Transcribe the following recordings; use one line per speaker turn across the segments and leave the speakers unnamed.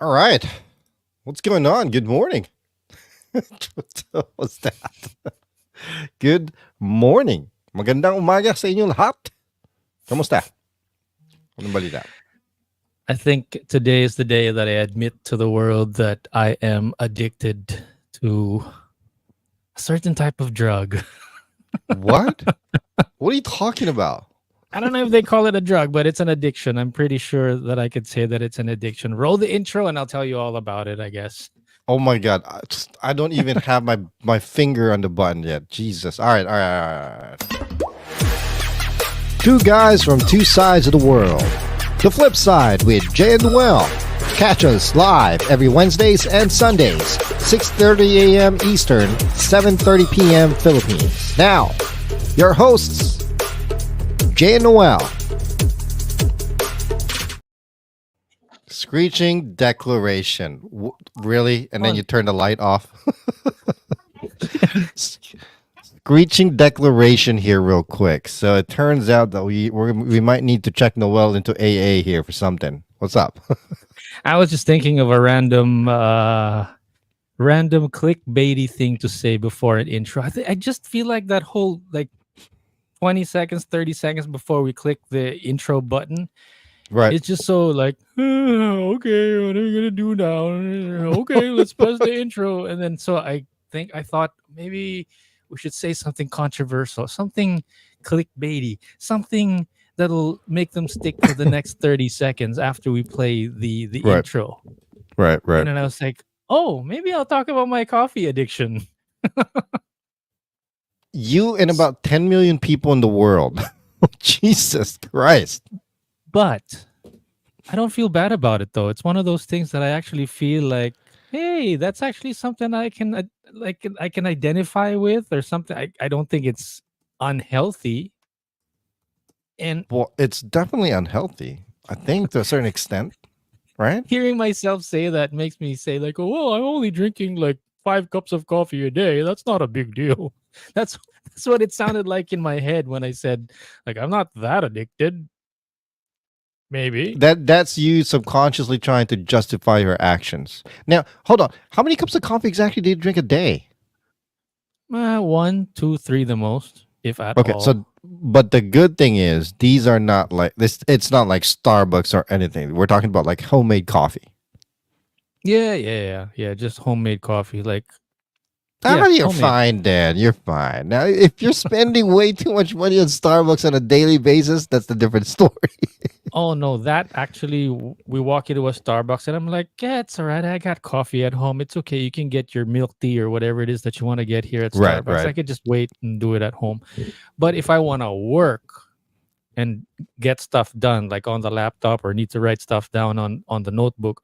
All right. What's going on? Good morning. What's that? Good morning. Magandang umaga sa inyo lahat. Kamusta? Anong balita?
I think today is the day that I admit to the world that I am addicted to a certain type of drug.
What? What are you talking about?
I don't know if they call it a drug, but it's an addiction. I'm pretty sure that I could say that it's an addiction. Roll the intro and I'll tell you all about it, I guess.
Oh my god. I don't even have my finger on the button yet. Jesus. All right. Two guys from two sides of the world. The Flip Side with Jay and Noel. Catch us live every Wednesdays and Sundays, 6:30 a.m. Eastern, 7:30 p.m. Philippines. Now, your hosts, Jay and Noel. Screeching declaration. Really? And then you turn the light off? Screeching declaration here real quick. So it turns out that we might need to check Noel into AA here for something. What's up?
I was just thinking of a random clickbaity thing to say before an intro. I just feel like that whole 20 seconds, 30 seconds before we click the intro button,
Right.
it's just so like, okay, what are we gonna do now? Okay, let's press the intro. And then so I thought maybe we should say something controversial, something clickbaity, something that'll make them stick for the next 30 seconds after we play the
Right.
intro.
Right.
And then I was like, oh, maybe I'll talk about my coffee addiction.
You and about 10 million people in the world. Jesus Christ.
But I don't feel bad about it though. It's one of those things that I actually feel like, hey, that's actually something I can I can identify with or something. I don't think it's unhealthy. And
Well, it's definitely unhealthy. I think to a certain extent, right?
hearing myself say that makes me say like, oh, well, I'm only drinking like 5 cups of coffee a day. That's not a big deal. That's what it sounded like in my head when I said like I'm not that addicted. Maybe
That's you subconsciously trying to justify your actions. Now, hold on. How many cups of coffee exactly do you drink a day?
1, 2, 3 the most, if at
Okay,
all.
so but the good thing is these are not like this. It's not like Starbucks or anything. We're talking about like homemade coffee.
Yeah. Just homemade coffee. Like,
Ah,
yeah,
you're
homemade.
fine, Dad. You're fine. Now, if you're spending way too much money on Starbucks on a daily basis, that's a different story.
Oh no, that actually, we walk into a Starbucks and I'm like, yeah, it's all right. I got coffee at home. It's okay. You can get your milk tea or whatever it is that you want to get here at
Right,
Starbucks.
right.
I could just wait and do it at home. But if I want to work and get stuff done, like on the laptop, or need to write stuff down on the notebook,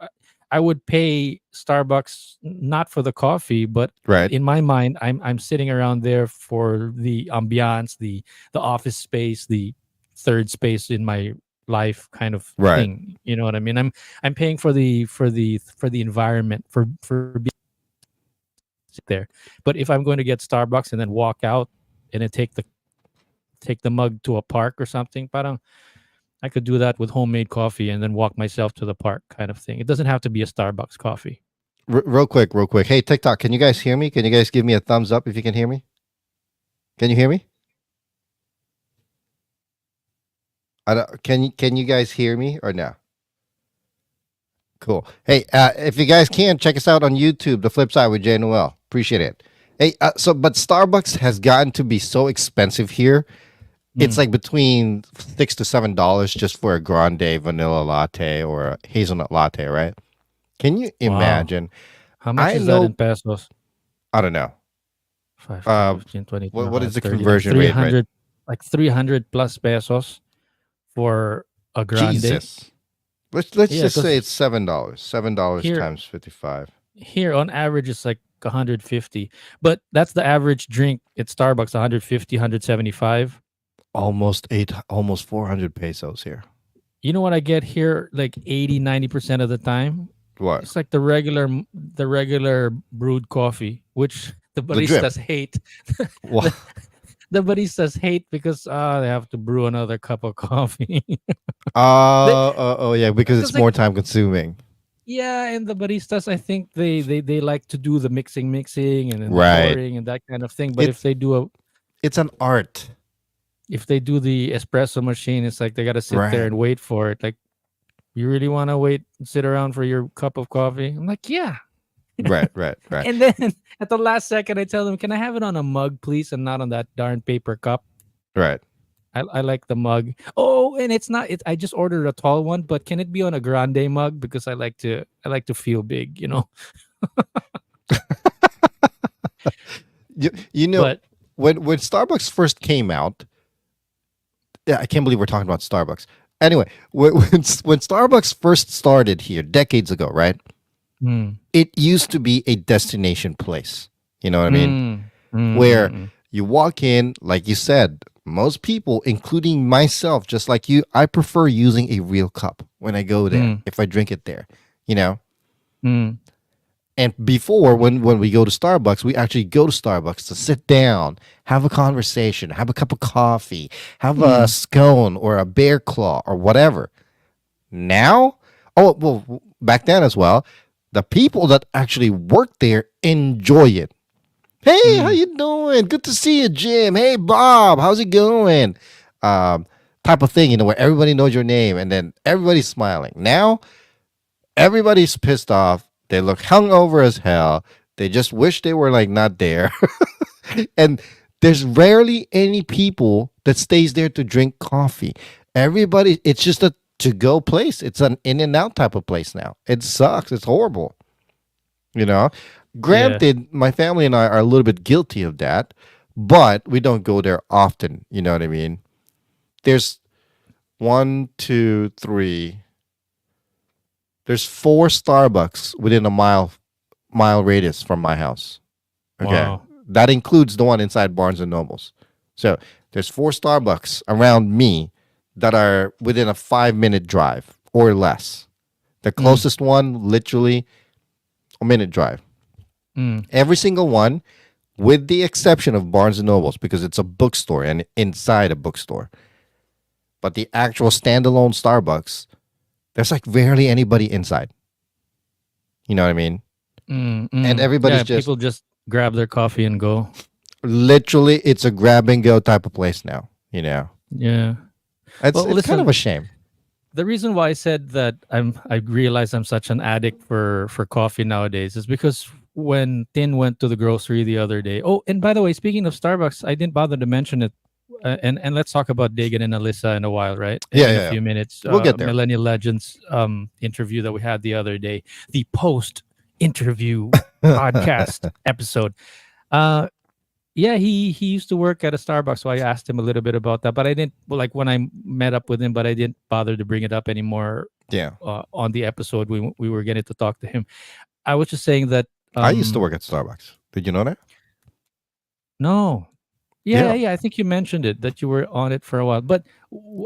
I would pay Starbucks not for the coffee, but
Right.
in my mind, I'm sitting around there for the ambiance, the office space, the third space in my life kind of
Right.
thing. You know what I mean? I'm paying for the environment, for being there. But if I'm going to get Starbucks and then walk out and then take the mug to a park or something, parang I could do that with homemade coffee and then walk myself to the park kind of thing. It doesn't have to be a Starbucks coffee.
Real quick, real quick. Hey, TikTok, can you guys hear me? Can you guys give me a thumbs up if you can hear me? Can you hear me? I don't, can you guys hear me or no? Cool. Hey, if you guys can check us out on YouTube, The Flip Side with Jay Noel. Appreciate it. Hey, but Starbucks has gotten to be so expensive here. It's
Mm.
like between $6 to $7 just for a grande vanilla latte or a hazelnut latte, right? Can you
Wow.
imagine?
How much
I
is that in
know.
pesos?
I don't know.
5, 10,
Uh,
15, 20,
what is
25,
the
30, like
conversion rate, right?
300, like 300 plus pesos for a grande.
Jesus. Let's
Yeah,
just say
because
it's $7. $7
here
times 55.
here on average it's like 150. But that's the average drink at Starbucks, 150, 175.
Almost 400 pesos here.
You know what I get here like 80, 90% of the time?
What?
It's like the regular brewed coffee, which the
The drip.
baristas hate.
Well,
the, the baristas hate because they have to brew another cup of coffee. They,
oh yeah, because it's
because like
more time consuming.
Yeah, and the baristas, I think they like to do the mixing and then the
Right.
pouring and that kind of thing. But
It's it's an art.
if they do the espresso machine, it's like they got to sit there
Right.
and wait for it. Like, you really want to wait and sit around for your cup of coffee? I'm like, yeah.
Right. Right. Right.
And then at the last second, I tell them, can I have it on a mug, please, and not on that darn paper cup?
Right.
I like the mug. Oh, and it's not. I just ordered a tall one, but can it be on a grande mug because I like to feel big, you know.
You know
But
when Starbucks first came out, yeah, I can't believe we're talking about Starbucks. Anyway, when Starbucks first started here decades ago, right?
mm,
It used to be a destination place. You know what I mean?
mm, mm,
Where
mm,
you walk in, like you said, most people, including myself, just like you, I prefer using a real cup when I go there,
mm,
if I drink it there, you know?
mm,
And before, when we go to Starbucks, we actually go to Starbucks to sit down, have a conversation, have a cup of coffee, have a
mm,
scone or a bear claw or whatever. Now, oh well, back then as well, the people that actually work there enjoy it. Hey, how
mm,
you doing? Good to see you, Jim. Hey, Bob, how's it going? Um, Type of thing, where everybody knows your name and then everybody's smiling. Now, everybody's pissed off. They look hungover as hell. They just wish they were like not there. And there's rarely any people that stays there to drink coffee. Everybody, it's just a to go place. It's an in and out type of place now. It sucks. It's horrible. You know,
yeah,
granted, my family and I are a little bit guilty of that, but we don't go there often. You know what I mean? There's one, two, three. There's four Starbucks within a mile radius from my house. Okay,
wow,
that includes the one inside Barnes and Nobles. So there's four Starbucks around me that are within a 5 minute drive or less. The
mm,
closest one, literally a minute drive.
mm,
Every single one, with the exception of Barnes and Nobles, because it's a bookstore and inside a bookstore. But the actual standalone Starbucks, there's like rarely anybody inside. You know what I mean? And
yeah.
everybody's just
People just grab their coffee and go.
literally, it's a grab and go type of place now. You know,
Yeah. Well,
it's kind of
listen.
a shame.
The reason why I said that I realized I'm such an addict for coffee nowadays is because when Tin went to the grocery the other day. Oh, and by the way, speaking of Starbucks, I didn't bother to mention it. And let's talk about Dagan and Alyssa in a while, right?
Yeah,
In a
yeah, yeah.
few minutes.
We'll get there.
Millennial Legends interview that we had the other day, the post interview podcast episode. Uh, yeah, he used to work at a Starbucks, so I asked him a little bit about that. But I didn't well, like when I met up with him, but I didn't bother to bring it up anymore
Yeah,
on the episode. We were getting to talk to him. I was just saying that
I used to work at Starbucks. Did you know that?
no, yeah,
Yeah.
yeah. I think you mentioned it that you were on it for a while. But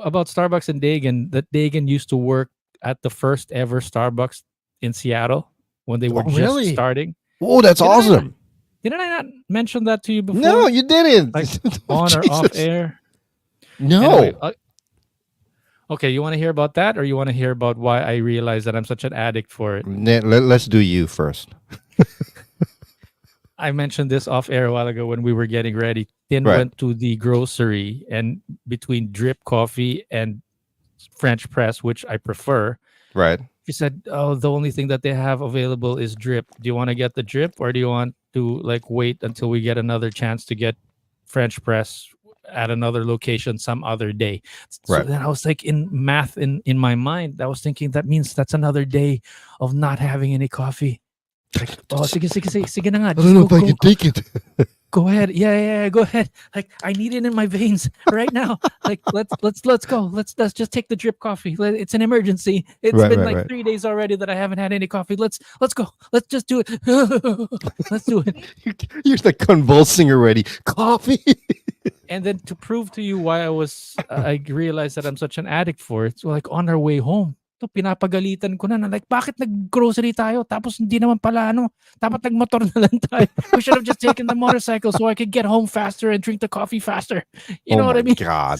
about Starbucks and Dagan, that Dagan used to work at the first ever Starbucks in Seattle when they were
Oh,
just
really?
starting.
Oh, that's
Didn't I not,
awesome.
didn't I not mention that to you
No,
before?
you didn't.
Like
Oh,
on or off
Jesus.
air? Anyway,
No.
okay, you want to hear about that, or you want to hear about why I realized that I'm such an addict for it?
Let's do you first.
I mentioned this off air a while ago when we were getting ready. Tin
Right.
went to the grocery, and between drip coffee and French press, which I prefer,
Right.
she said, "Oh, the only thing that they have available is drip. Do you want to get the drip, or do you want to like wait until we get another chance to get French press at another location some other day?" So
Right.
then I was like, in math in my mind, I was thinking that means that's another day of not having any coffee. Like, oh, sige na nga,
I
just
don't know
go,
if I
go,
can
go,
take it.
go ahead. Yeah, yeah, yeah, go ahead. Like, I need it in my veins right now. Like, let's go. Let's just take the drip coffee. It's an emergency. It's
Right.
been
Right.
like
Right.
3 days already that I haven't had any coffee. Let's go. Let's just do it. Let's do it.
You're like convulsing already. Coffee.
And then to prove to you why I realized that I'm such an addict for it. So like on our way home, to pinapagalitan ko na like, bakit nag-grocery tayo tapos hindi naman pala dapat nagmotor na lang tayo. We should have just taken the motorcycle so I could get home faster and drink the coffee faster. You
Oh
know what
my
I mean?
God.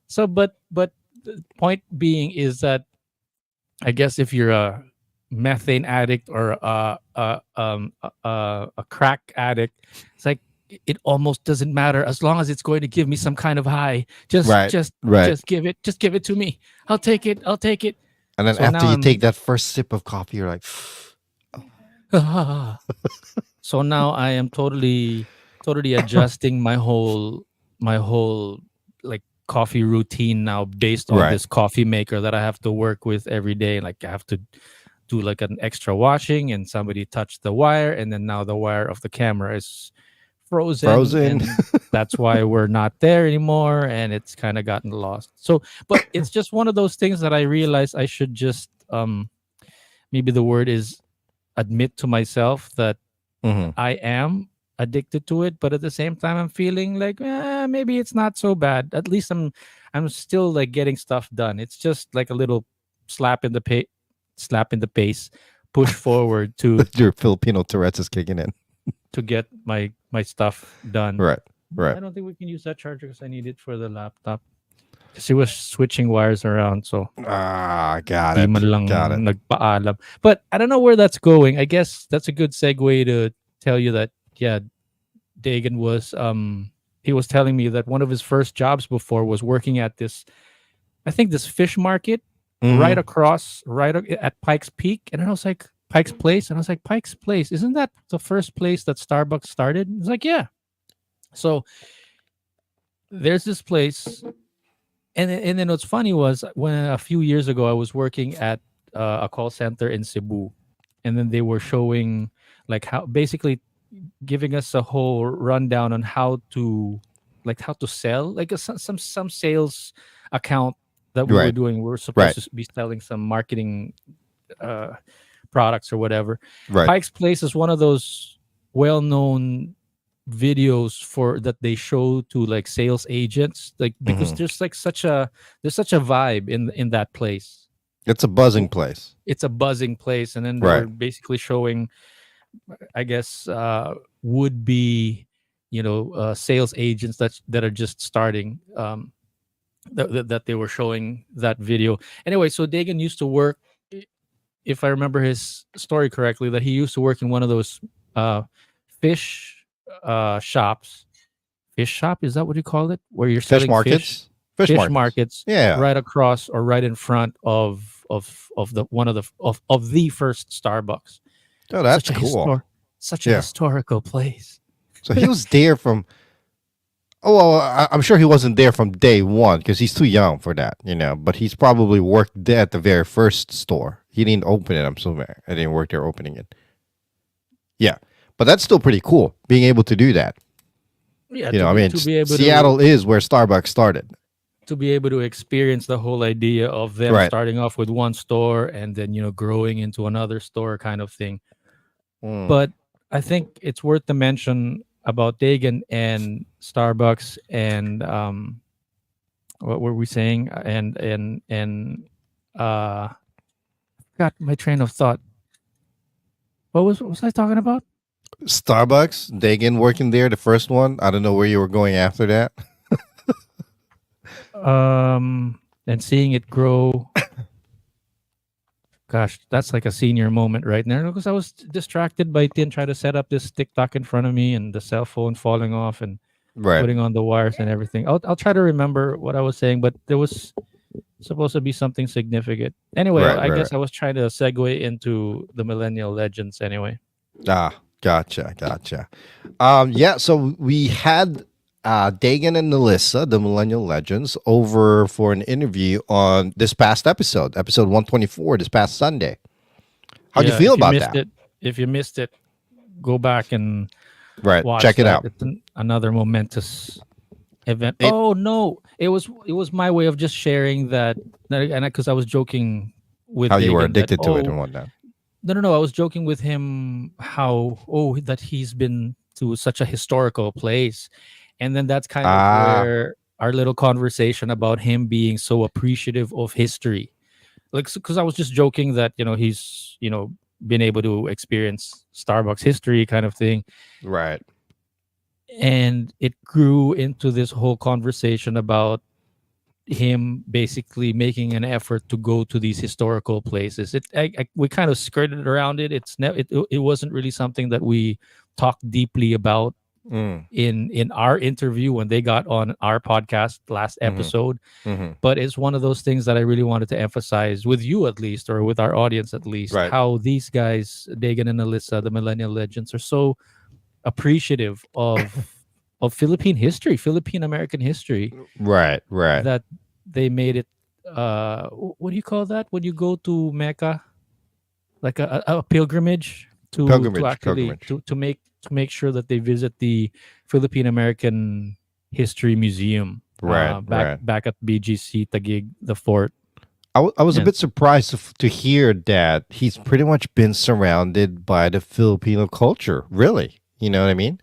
So but the point being is that I guess if you're methane addict or a crack addict. It's like it almost doesn't matter as long as it's going to give me some kind of high. Just
Right.
just
Right.
just give it to me. I'll take it. I'll take it.
And then
So
after
now
you take
I'm
that first sip of coffee, you're like,
so now I am totally adjusting my whole like coffee routine now based on
right.
this coffee maker that I have to work with every day. Like I have to do like an extra washing and somebody touched the wire and then now the wire of the camera is frozen
Frozen.
and that's why we're not there anymore and it's kind of gotten lost. So but it's just one of those things that I realize I should just maybe the word is admit to myself that
hmm
I am addicted to it, but at the same time, I'm feeling like maybe it's not so bad. At least I'm still like getting stuff done. It's just like a little slap in the slap in the face, push forward
Your Filipino Tourette's is kicking in.
to get my stuff done.
Right. Right.
I don't think we can use that charger because I need it for the laptop. She was switching wires around, so
Ah, got
di man
it.
lang
Got it.
nagpaalam. But I don't know where that's going. I guess that's a good segue to tell you that yeah, Dagan was he was telling me that one of his first jobs before was working at this I think this fish market right
hmm
across at Pike's Peak and I was like Pike's Place and I was like Pike's Place isn't that the first place that Starbucks started? It's like yeah. So there's this place and then what's funny was when a few years ago I was working at a call center in Cebu and then they were showing like how basically giving us a whole rundown on how to sell like some sales account that we were
Right.
doing. We were supposed
Right.
to be selling some marketing uh, products or whatever.
Right.
Pike's Place is one of those well-known videos for that they show to like sales agents like because
hmm
there's such a vibe in that place.
It's a buzzing place.
It's a buzzing place and then they
Right.
were basically showing I guess would be sales agents that are just starting that they were showing that video. Anyway, so Dagan used to work, if I remember his story correctly, that he used to work in one of those uh, fish shops. Fish shop is that what you call it? Where you're
Fish
selling fish
markets. Fish
fish
markets.
markets
Yeah.
right across or right in front of the one of the first Starbucks.
Oh, that's
Such a
cool.
such a
Yeah.
historical place.
So he was there from. Oh, well, I'm sure he wasn't there from day one because he's too young for that, But he's probably worked there at the very first store. He didn't open it. I'm assuming. I didn't work there opening it. Yeah, but that's still pretty cool being able to do that.
Yeah,
I mean,
to be able
Seattle is where Starbucks started.
to experience the whole idea of them
Right.
starting off with one store and then growing into another store kind of thing.
Mm.
But I think it's worth to mention about Dagan and Starbucks and what were we saying and got my train of thought. What was I talking about?
Starbucks, Dagan working there, the first one. I don't know where you were going after that.
And seeing it grow. Gosh, that's like a senior moment right there because I was distracted by Tin trying to set up this TikTok in front of me and the cell phone falling off and
Right.
putting on the wires and everything. I'll try to remember what I was saying, but there was supposed to be something significant. Anyway,
Right.
I
Right.
guess I was trying to segue into the Millennial Legends anyway.
Ah, gotcha. Yeah. So we had Dagan and Melissa, the Millennial Legends, over for an interview on this past episode 124, this past Sunday. How'd you
Yeah,
feel
if you
about
missed
that?
it, if you missed it, go back and
Right.
watch
Check it
that.
out.
It's another momentous event.
It-
Oh no, it was my way of just sharing that, and because I was joking with
How you were
Dagan that
addicted to it and whatnot.
no, I was joking with him how that he's been to such a historical place, and then that's kind of
Ah,
where our little conversation about him being so appreciative of history, like because I was just joking that he's been able to experience Starbucks history kind of thing,
right.
and it grew into this whole conversation about him basically making an effort to go to these historical places. We kind of skirted around it. It wasn't really something that we talked deeply about
Mm.
in our interview when they got on our podcast last
Mm-hmm.
episode.
Mm-hmm.
But it's one of those things that I really wanted to emphasize with you, at least, or with our audience at least,
Right.
how these guys, Dagan and Alyssa, the Millennial Legends, are so appreciative of Philippine history, Philippine American history,
Right. Right.
that they made it. What do you call that when you go to Mecca, like a pilgrimage to
Pilgrimage.
actually
Pilgrimage.
to make sure that they visit the Philippine American History Museum,
Right. Right.
back at BGC Taguig, the fort.
I was a
And
bit surprised to hear that he's pretty much been surrounded by the Filipino culture. Really, you know what I mean?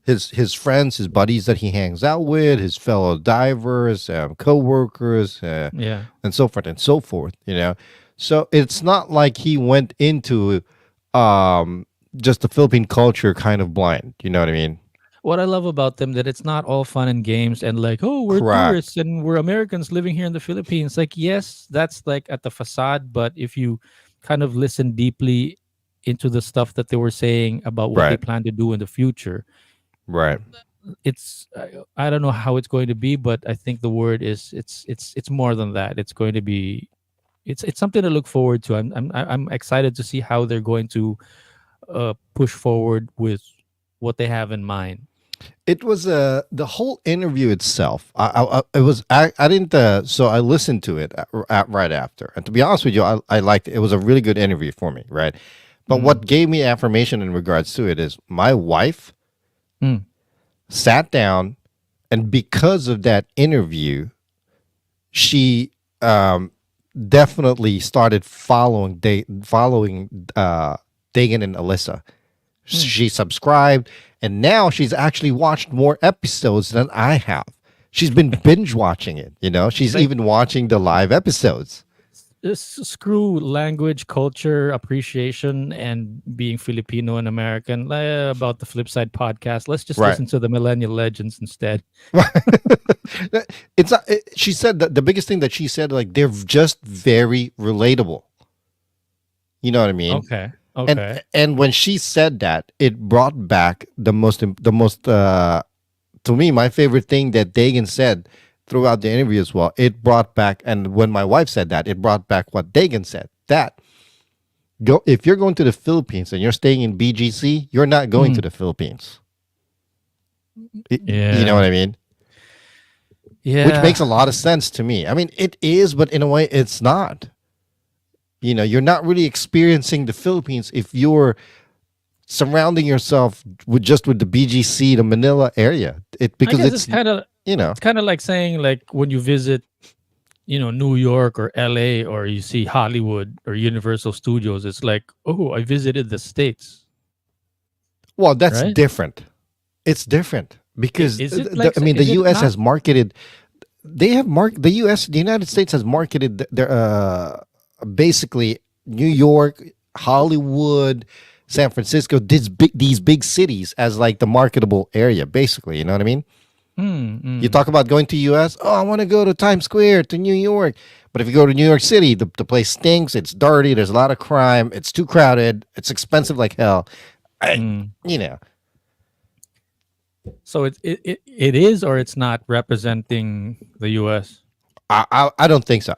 His friends, his buddies that he hangs out with, his fellow divers, co-workers,
yeah,
and so forth and so forth. You know, so it's not like he went into just the Philippine culture kind of blind. You know what I mean?
what I love about them, that it's not all fun and games and like, oh, we're
Correct.
tourists and we're Americans living here in the Philippines. Like, yes, that's like at the facade, but if you kind of listen deeply into the stuff that they were saying about what they
Right.
plan to do in the future,
Right.
I don't know how it's going to be, but I think the word is it's more than that. It's going to be it's something to look forward to. I'm excited to see how they're going to push forward with what they have in mind.
It was the whole interview itself. It was I didn't so I listened to it right after, and to be honest with you, I liked it. It was a really good interview for me, right? But
Mm.
what gave me affirmation in regards to it is my wife
Mm.
sat down, and because of that interview, she definitely started following Dagan and Alyssa.
Mm.
She subscribed, and now she's actually watched more episodes than I have. She's been binge watching it. You know, she's
Like,
even watching the live episodes.
screw language, culture, appreciation, and being Filipino and American. About the Flip Side podcast, let's just
Right.
listen to the Millennial Legends instead.
It's not, she said that the biggest thing that she said, like, they're just very relatable. You know what I mean?
Okay.
And
Okay.
and when she said that, it brought back the most to me, my favorite thing that Dagan said throughout the interview as well. It brought back, and when my wife said that, it brought back what Dagan said. That go if you're going to the Philippines and you're staying in BGC, you're not going to
Mm.
the Philippines. You know
Yeah.
what I mean? Which
Yeah.
makes a lot of sense to me. I mean, it is, but in a way, it's not. You know, you're not really experiencing the Philippines if you're surrounding yourself with the BGC, the Manila area. It
I
because
guess it's
it's
kind of
you know
like saying, like, when you visit, New York or LA, or you see Hollywood or Universal Studios, it's like, oh, I visited the States,
well, that's
right?
different. It's different because
Is it like,
I mean the
is it
U.S.
not?
has marketed. They have the United States has marketed their basically New York, Hollywood, San Francisco, these big cities as like the marketable area, basically. You know what I mean?
Mm,
You
mm,
talk about going to U.S. Oh, I want to go to Times Square, to New York. But if you go to New York City, the place stinks. It's dirty. There's a lot of crime. It's too crowded. It's expensive like hell. I,
mm.
you know,
So it is, or it's not representing the U.S.
I don't think so.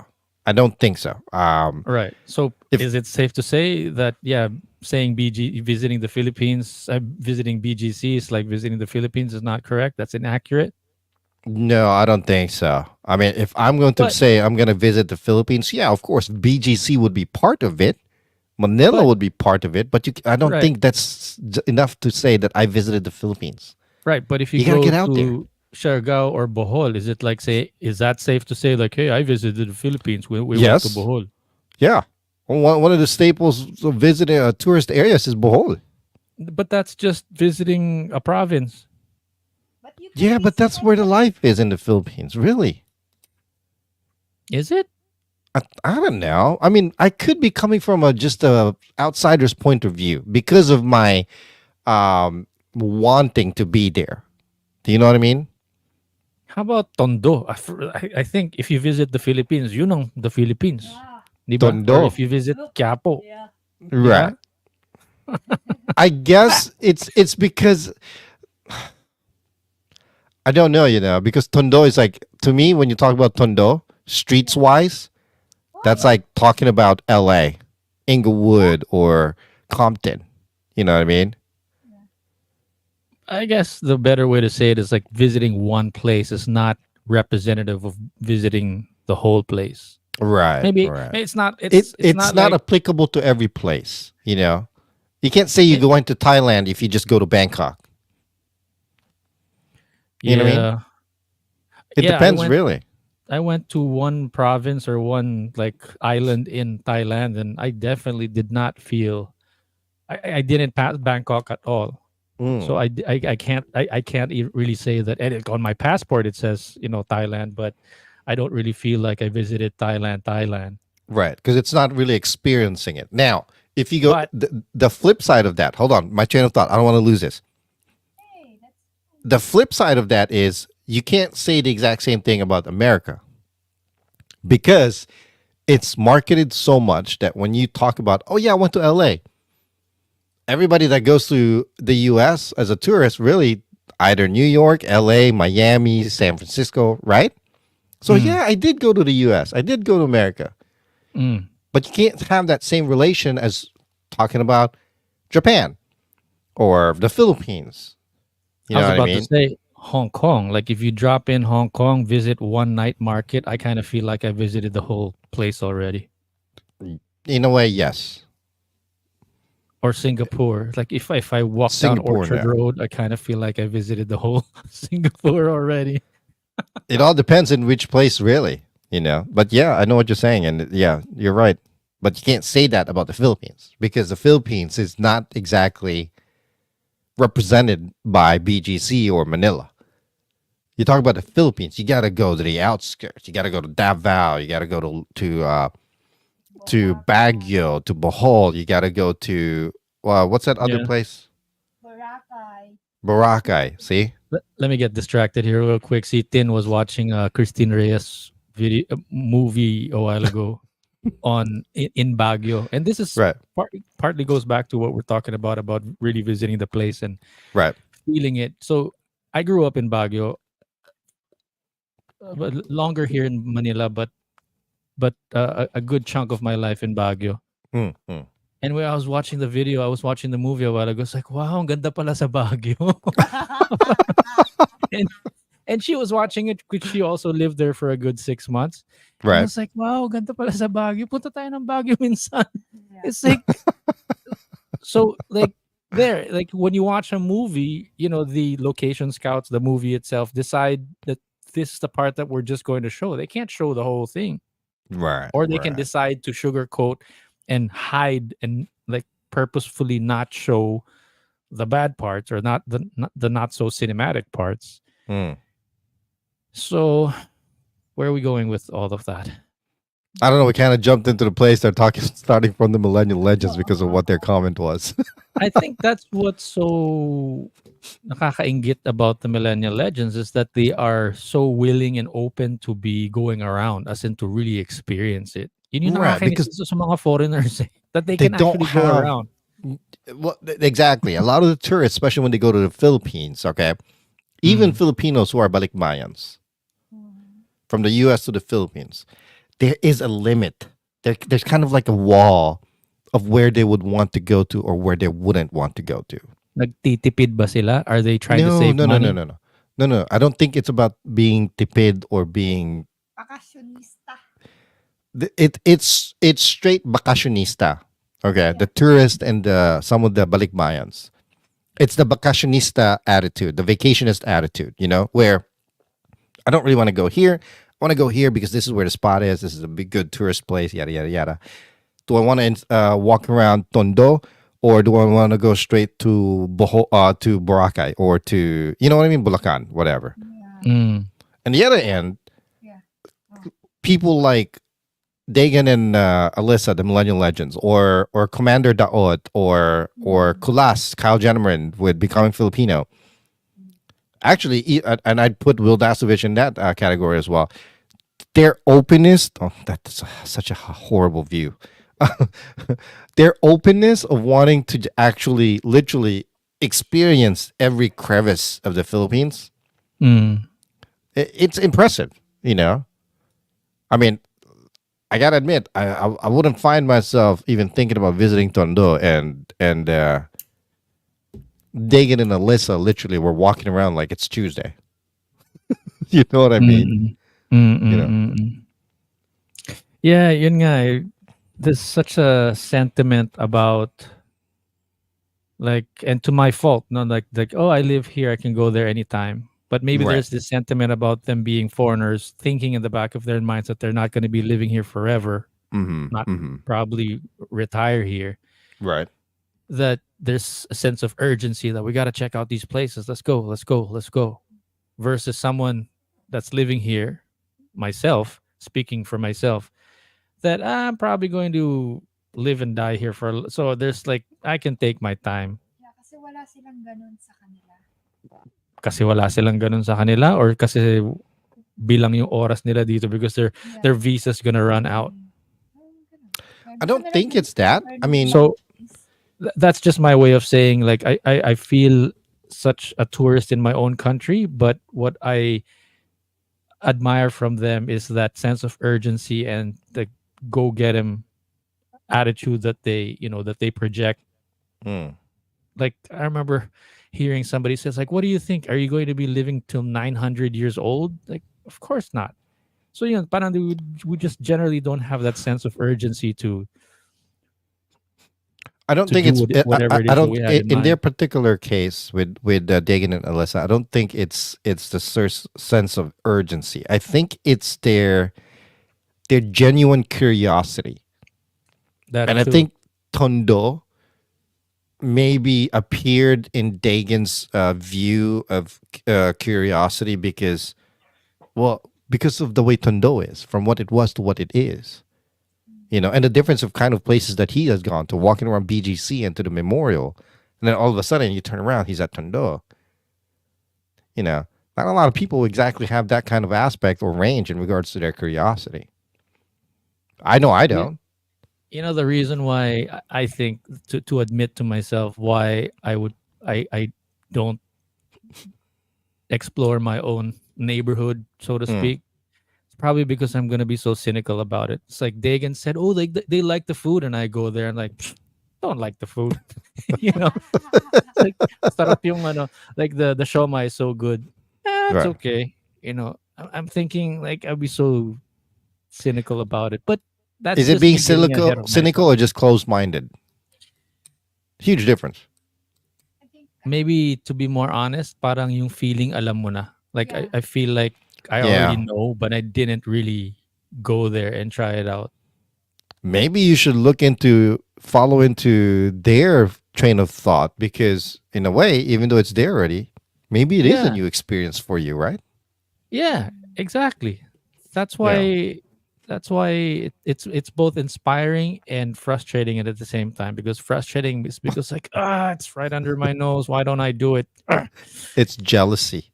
I don't think so.
Right. So
If
is it safe to say that, yeah, saying visiting the Philippines, visiting BGC is like visiting the Philippines is not correct? That's inaccurate.
No, I don't think so. I mean, if I'm going to
But
say I'm going to visit the Philippines, yeah, of course, BGC would be part of it. Manila
but
would be part of it, but I don't
right,
think that's enough to say that I visited the Philippines.
right. But if you
You got to
go
get out there.
to Siargao or Bohol, is it like, say, is that safe to say, like, hey, I visited the Philippines. We went to
Yes.
Bohol.
Yeah. Well, one of the staples of visiting tourist areas is Bohol.
But that's just visiting a province.
Yeah, but that's where the life is in the Philippines, really.
Is it?
I don't know. I mean, I could be coming from just a outsider's point of view because of my wanting to be there. Do you know what I mean?
How about Tondo? I think if you visit the Philippines, you know the Philippines. Di ba? Or
Tondo.
if you visit Quiapo, di
Right.
ba?
I guess it's because I don't know, because Tondo is like, to me, when you talk about Tondo, streets wise, that's like talking about LA, Inglewood, or Compton. You know what I mean?
I guess the better way to say it is like visiting one place is not representative of visiting the whole place.
Right,
Maybe
right.
it's not. It's
It's
not
not
like
applicable to every place, you know? You can't say you're
it.
going to Thailand if you just go to Bangkok. You know what I mean?
Yeah,
It
yeah.
depends, really.
I went to one province or one like island in Thailand, and I definitely did not feel. I didn't pass Bangkok at all. So
Mm.
I can't really say that. And on my passport it says Thailand, but I don't really feel like I visited Thailand.
Right, because it's not really experiencing it. Now, if you go,
But
the flip side of that, hold on, my train of thought, I don't want to lose this. The flip side of that is you can't say the exact same thing about America because it's marketed so much that when you talk about, oh yeah, I went to LA, everybody that goes to the US as a tourist really either New York, LA, Miami, San Francisco, right? So
mm,
yeah, I did go to the US. I did go to America.
mm,
But you can't have that same relation as talking about Japan or the Philippines. You
I
know
was
what I
about to
mean?
say Hong Kong. Like if you drop in Hong Kong, visit one night market, I kind of feel like I visited the whole place already.
In a way, yes.
Or Singapore. Like if I walk down
Singapore
Orchard
now.
Road, I kind of feel like I visited the whole Singapore already.
It all depends in which place, really. But yeah, I know what you're saying. And yeah, you're right. But you can't say that about the Philippines because the Philippines is not exactly represented by BGC or Manila. You talk about the Philippines, you got to go to the outskirts. You got to go to Davao. You got to go to Baguio, to Bohol. You got to go to what's that other
Yeah.
place? Boracay. See,
Let me get distracted here real quick. See, Tin was watching Christine Reyes video movie a while ago in Baguio, and this is
right,
partly goes back to what we're talking about really visiting the place and
right.
feeling it. So I grew up in Baguio, but longer here in Manila, but a good chunk of my life in Baguio.
Mm, mm.
And when I was watching the video, I was watching the movie a while ago. It's like, wow, ang ganda pala sa Baguio. and and she was watching it because she also lived there for a good 6 months. And I
Right.
was like, wow, ganda pala sa Baguio. Punta tayo ng Baguio minsan. It's like, so like there, like when you watch a movie, the location scouts, the movie itself decide that this is the part that we're just going to show. They can't show the whole thing.
Right.
Or they can
Right.
decide to sugarcoat and hide and like purposefully not show the bad parts or the not so cinematic parts.
Mm.
So where are we going with all of that?
I don't know. We kind of jumped into the place they're talking, starting from the Millennial Legends because of what their comment was.
I think that's what's so nakakaingit about the Millennial Legends is that they are so willing and open to be going around, as in to really experience it. Yun yung
Right,
nakakainis
because
dito sa mga foreigners that they
they
can
don't
actually go
have
around.
well, exactly. A lot of the tourists, especially when they go to the Philippines, okay, even
Mm.
Filipinos who are balikbayans from the U.S. to the Philippines, there is a limit. There's kind of like a wall of where they would want to go to or where they wouldn't want to go to.
Nagtitipid ba sila? Are they trying to
No,
save
no, no, no,
money?
no, no, no, no. I don't think it's about being tipid or being. It's straight bakasyonista. Okay, the tourist and some of the balikbayans. It's the bakasyonista attitude, the vacationist attitude. Where I don't really want to go here. I want to go here because this is where the spot is. This is a big, good tourist place. Yada yada yada. Do I want to walk around Tondo, or do I want to go straight to to Boracay, or to what I mean, Bulacan, whatever.
Mm.
And the other end, people like Dagan and Alyssa, the Millennial Legends, or Commander Daot, or Kulas, Kyle Jenneman with Becoming Filipino. actually, and I'd put Will Dasovich in that category as well. Their openness, oh, that's such a horrible view. Their openness of wanting to actually, literally experience every crevice of the Philippines,
Mm.
it's impressive. You know, I mean, I gotta admit, I wouldn't find myself even thinking about visiting Tondo and Dagan and Alyssa literally were walking around like it's Tuesday. You know what I mean?
Mm. Mm,
You
mm,
know,
mm, mm. Yeah, yun nga there's such a sentiment about like, and to my fault, not like oh, I live here, I can go there anytime. But maybe
right?
there's this sentiment about them being foreigners, thinking in the back of their minds that they're not going to be living here forever,
Mm-hmm.
not
Mm-hmm.
probably retire here.
Right.
That there's a sense of urgency that we got to check out these places. Let's go, let's go, let's go. Versus someone that's living here, myself, speaking for myself, that I'm probably going to live and die here for. So there's like I can take my time
Yeah, kasi wala silang ganun sa kanila.
kasi wala silang ganun sa kanila or kasi bilang yung oras nila dito because their
Yeah.
visa's gonna run out.
Ganun.
I
Gusto
don't
nila
think it's that. I mean,
So that's just my way of saying like I feel such a tourist in my own country, but what I admire from them is that sense of urgency and the go get 'em attitude that they project.
mm,
Like I remember hearing somebody says like, "What do you think? Are you going to be living till 900 years old?" Like, of course not. So parang we just generally don't have that sense of urgency
I don't
to
think
do
it's.
whatever it
I
is that
don't.
we had in
In their
mind.
particular case with Dagan and Alyssa, I don't think it's the sense of urgency. I think it's their genuine curiosity,
That
and I
too.
think Tondo maybe appeared in Dagan's view of curiosity because, well, because of the way Tondo is, from what it was to what it is. You know, and the difference of kind of places that he has gone to, walking around BGC and to the memorial, and then all of a sudden you turn around, he's at Tondo. You know, not a lot of people exactly have that kind of aspect or range in regards to their curiosity. I know I
You,
don't.
the reason why I think to admit to myself why I don't explore my own neighborhood, so to
Mm.
speak. It's probably because I'm gonna be so cynical about it. It's like Dagan said, "Oh, they like the food," and I go there and like, "Pfft, don't like the food, you know. It's like sarap yung like the shawma is so good. It's
Right.
okay, I'm thinking like I'll be so cynical about it, but that's
Is it
just
being
me getting ahead of
cynical
myself.
or just closed minded? Huge difference.
I think,
Maybe to be more honest, parang yung feeling alam mo na. Like
yeah.
I feel like I already
Yeah.
know, but I didn't really go there and try it out.
Maybe you should follow into their train of thought because, in a way, even though it's there already, maybe it is a
Yeah.
new experience for you, right?
Yeah, exactly. That's
Yeah.
why it's both inspiring and frustrating at the same time because frustrating is because like it's right under my nose. Why don't I do it?
It's jealousy.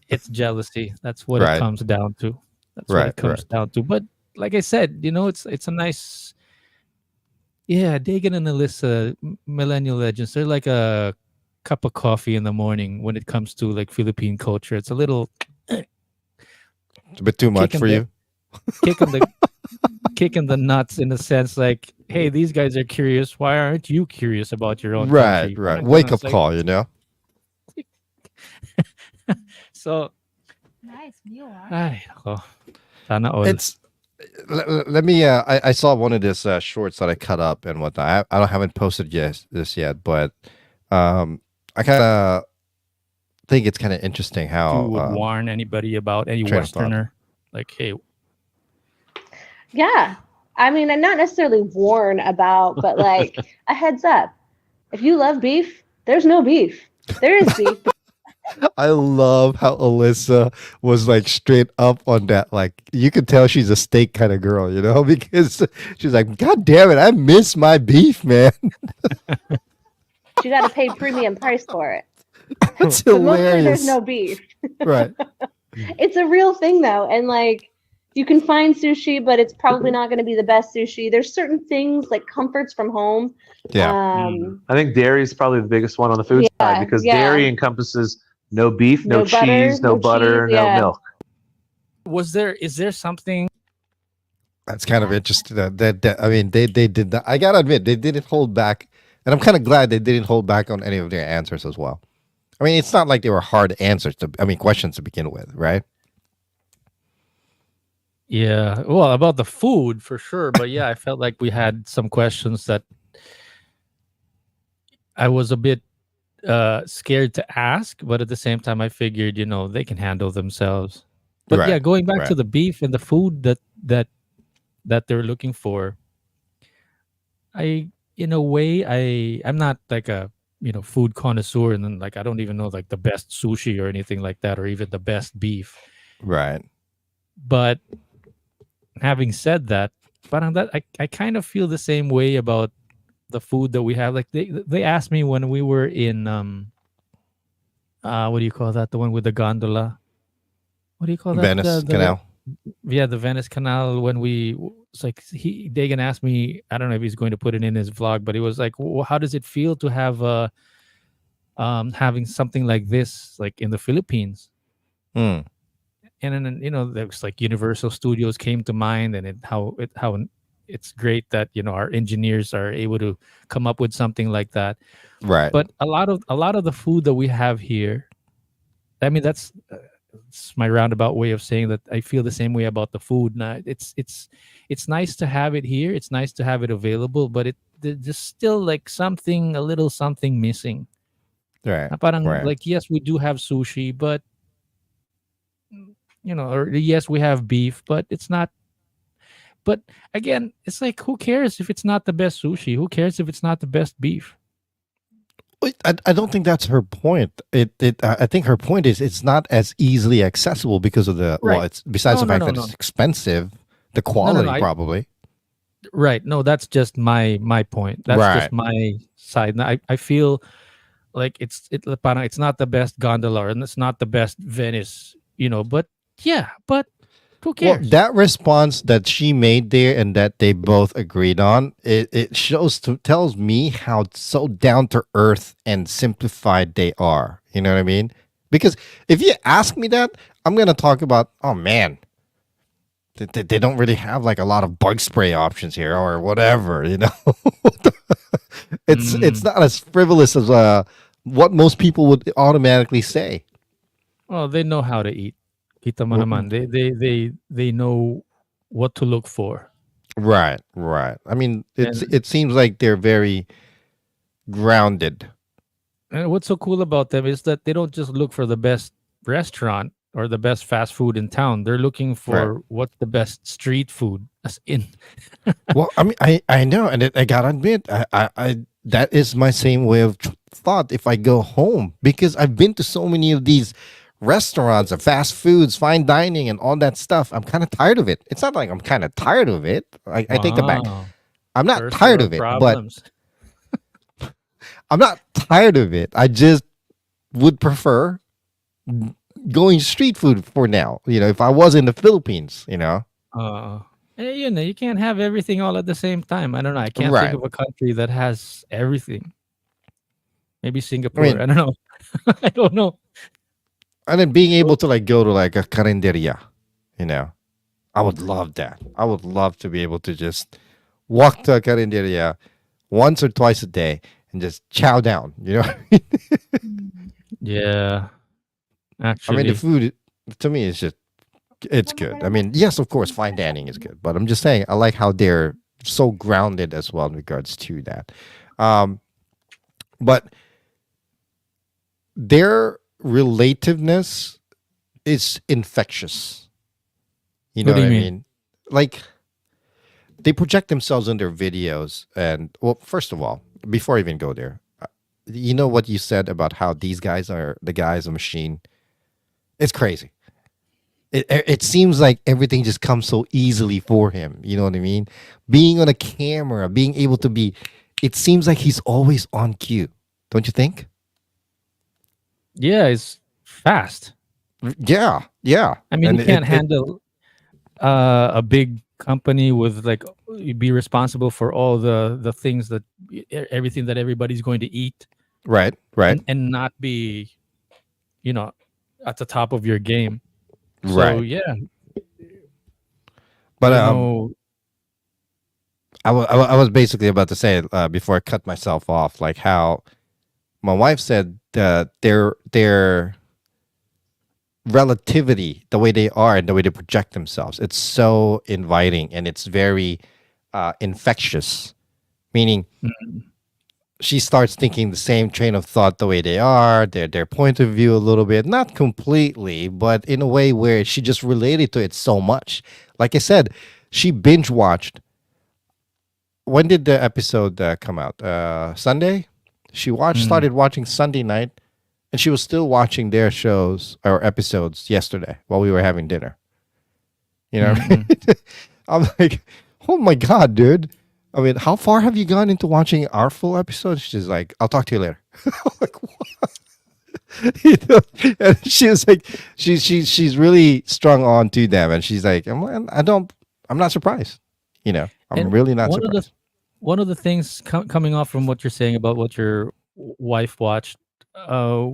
It's jealousy. That's what it
Right.
comes down to. That's what
Right.
it
Right.
comes down to. But like I said, it's a nice. Yeah, Dagan and Alyssa, Millennial Legends, they're like a cup of coffee in the morning when it comes to like Philippine culture. It's a little
It's a bit too
kick
much
in
for
the
you.
kick in the kick in the nuts in a sense like, hey, these guys are curious. Why aren't you curious about your own
Right.
country?
Right.
Parang ganun.
Wake
It's
up
like
call, you know?
so
Nice view,
ay, ako. Sana all.
It's let me I saw one of this shorts that I cut up and whatnot. I don't haven't posted this yet, but I kind of think it's kind of interesting
If you
how
would warn anybody about any
train of thought.
Westerner, like, hey,
Yeah. I mean, and not necessarily warn about, but like a heads up. If you love beef, there's no beef. There is beef.
I love how Alyssa was like straight up on that. Like you could tell she's a steak kind of girl, you know, because she's like, God damn it, I miss my beef, man.
You got to pay premium price for it.
That's
But mostly there's
hilarious.
no beef.
Right.
It's a real thing though, and like you can find sushi, but it's probably not going to be the best sushi. There's certain things like comforts from home.
Yeah.
I think dairy is probably the biggest one on the food side
Yeah,
because
yeah.
dairy encompasses no beef, no
No butter,
cheese, no
no
butter,
cheese,
no
yeah.
milk.
Is there something?
That's kind of interesting. I mean, they did that. I gotta admit, they didn't hold back, and I'm kind of glad they didn't hold back on any of their answers as well. I mean, it's not like they were hard answers questions to begin with, right?
Yeah, well, about the food for sure, but yeah, I felt like we had some questions that I was a bit scared to ask, but at the same time, I figured, they can handle themselves. But yeah,
Right.
going back
Right.
to the beef and the food that they're looking for, in a way, I'm not like a food connoisseur, and then like I don't even know like the best sushi or anything like that, or even the best beef.
Right.
But having said that, parang that I kind of feel the same way about the food that we have. Like they asked me when we were in what do you call that? The one with the gondola. What do you call that?
Venice Canal.
The Venice Canal. When it's like Dagan asked me. I don't know if he's going to put it in his vlog, but he was like, well, "How does it feel to have having something like this like in the Philippines?"
Hmm.
And then there's like Universal Studios came to mind, and how it's great that our engineers are able to come up with something like that.
Right.
But a lot of the food that we have here, I mean, that's it's my roundabout way of saying that I feel the same way about the food. Now, it's nice to have it here. It's nice to have it available, but there's still like a little something missing.
Right.
Parang
Right.
like yes, we do have sushi, but or yes, we have beef, but it's not. But again, it's like who cares if it's not the best sushi? Who cares if it's not the best beef?
Wait, I don't think that's her point. I think her point is it's not as easily accessible because of the
Right.
it's besides
No,
the fact
no,
that
no.
it's expensive, the quality probably.
Right. No, that's just my point. That's
Right.
just my side. Now, I feel like parang it's not the best gondola and it's not the best Venice, but yeah, but who
Well,
cares?
that response that she made there and that they both agreed on, it tells me how so down to earth and simplified they are. You know what I mean? Because if you ask me that, I'm gonna talk about, oh man, they don't really have like a lot of bug spray options here or whatever. It's not as frivolous as what most people would automatically say.
Well, they know how to eat. Kita mo
Well,
naman. They know what to look for.
Right. I mean,
And
it seems like they're very grounded.
and what's so cool about them is that they don't just look for the best restaurant or the best fast food in town. They're looking for what's the best street food. As in,
Well, I mean, I know, and I gotta admit, I that is my same way of thought. If I go home, because I've been to so many of these restaurants, of fast foods, fine dining, and all that stuff, I'm kind of tired of it. It's not like I'm kind of tired of it. I take that back.
wow,
I'm not
first
tired
world
of it, but
problems.
I'm not tired of it. I just would prefer going street food for now. If I was in the Philippines.
You can't have everything all at the same time. I don't know. I can't think
Right.
of a country that has everything. Maybe
I
Singapore.
mean,
I don't know. I don't know.
and then being able to like go to like a carinderia, I would love that. I would love to be able to just walk to a carinderia once or twice a day and just chow down.
Yeah,
I mean, the
actually.
food to me is just it's good. I mean, yes, of course, fine dining is good, but I'm just saying I like how they're so grounded as well in regards to that. But their relativeness is infectious. You know
What do
what
you
I
mean?
mean? Like they project themselves in their videos, and well, first of all, before I even go there, you know what you said about how these guys are the guys a machine. It's crazy. It seems like everything just comes so easily for him. You know what I mean? Being on a camera, being able to be, it seems like he's always on cue. Don't you think?
Yeah, it's fast.
Yeah, yeah.
I mean,
And
you can't handle a big company with like you be responsible for all the things that everything that everybody's going to eat
right, right,
and not be, you know, at the top of your game. So
right.
yeah, I
But
don't know.
I was basically about to say before I cut myself off, like how my wife said their relativity, the way they are and the way they project themselves, it's so inviting and it's very infectious. Meaning, she starts thinking the same train of thought the way they are, their point of view a little bit, not completely, but in a way where she just related to it so much. Like I said, she binge watched. When did the episode come out? Sunday. She
Mm,
started watching Sunday night, and she was still watching their shows or episodes yesterday while we were having dinner. You know what I
mm.
mean? I'm like, oh my god, dude. I mean, how far have you gone into watching our full episode? She's like, I'll talk to you later. I'm like, what? You know? And she was like, she's really strung on to them, and she's like, I'm not surprised. You know, I'm
And
really not
one of the
surprised.
one of the things coming off from what you're saying about what your wife watched, uh,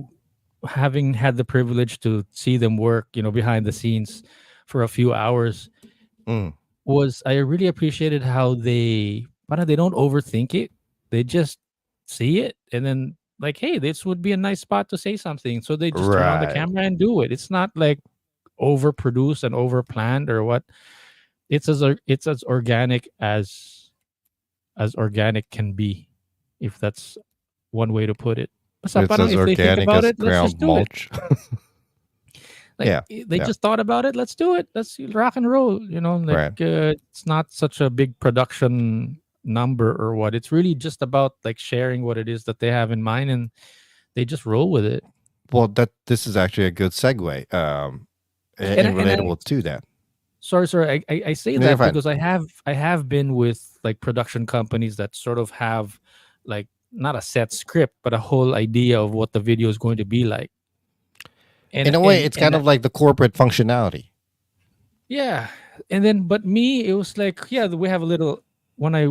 having had the privilege to see them work, you know, behind the scenes for a few hours,
Mm,
was I really appreciated how they don't overthink it. They just see it and then like, hey, this would be a nice spot to say something. So they just turn on the
right.
camera and do it. It's not like overproduced and overplanned or what. It's as organic as organic can be, if that's one way to put it. Basta
It's
parang
as
if they think
organic
about
as
it, let's just
ground
do it.
mulch.
Like
Yeah,
they
yeah,
just thought about it. Let's do it. Let's rock and roll. You know, like
right.
it's not such a big production number or what. It's really just about like sharing what it is that they have in mind, and they just roll with it.
Well, this is actually a good segue, and
And I
relatable to that.
sorry, I say
No, you're
that
fine.
because I have been with like production companies that sort of have like not a set script but a whole idea of what the video is going to be like.
In
And
a way,
and
it's kind
and
of like the corporate functionality.
yeah, and then but me, it was like, yeah, we have a little. When I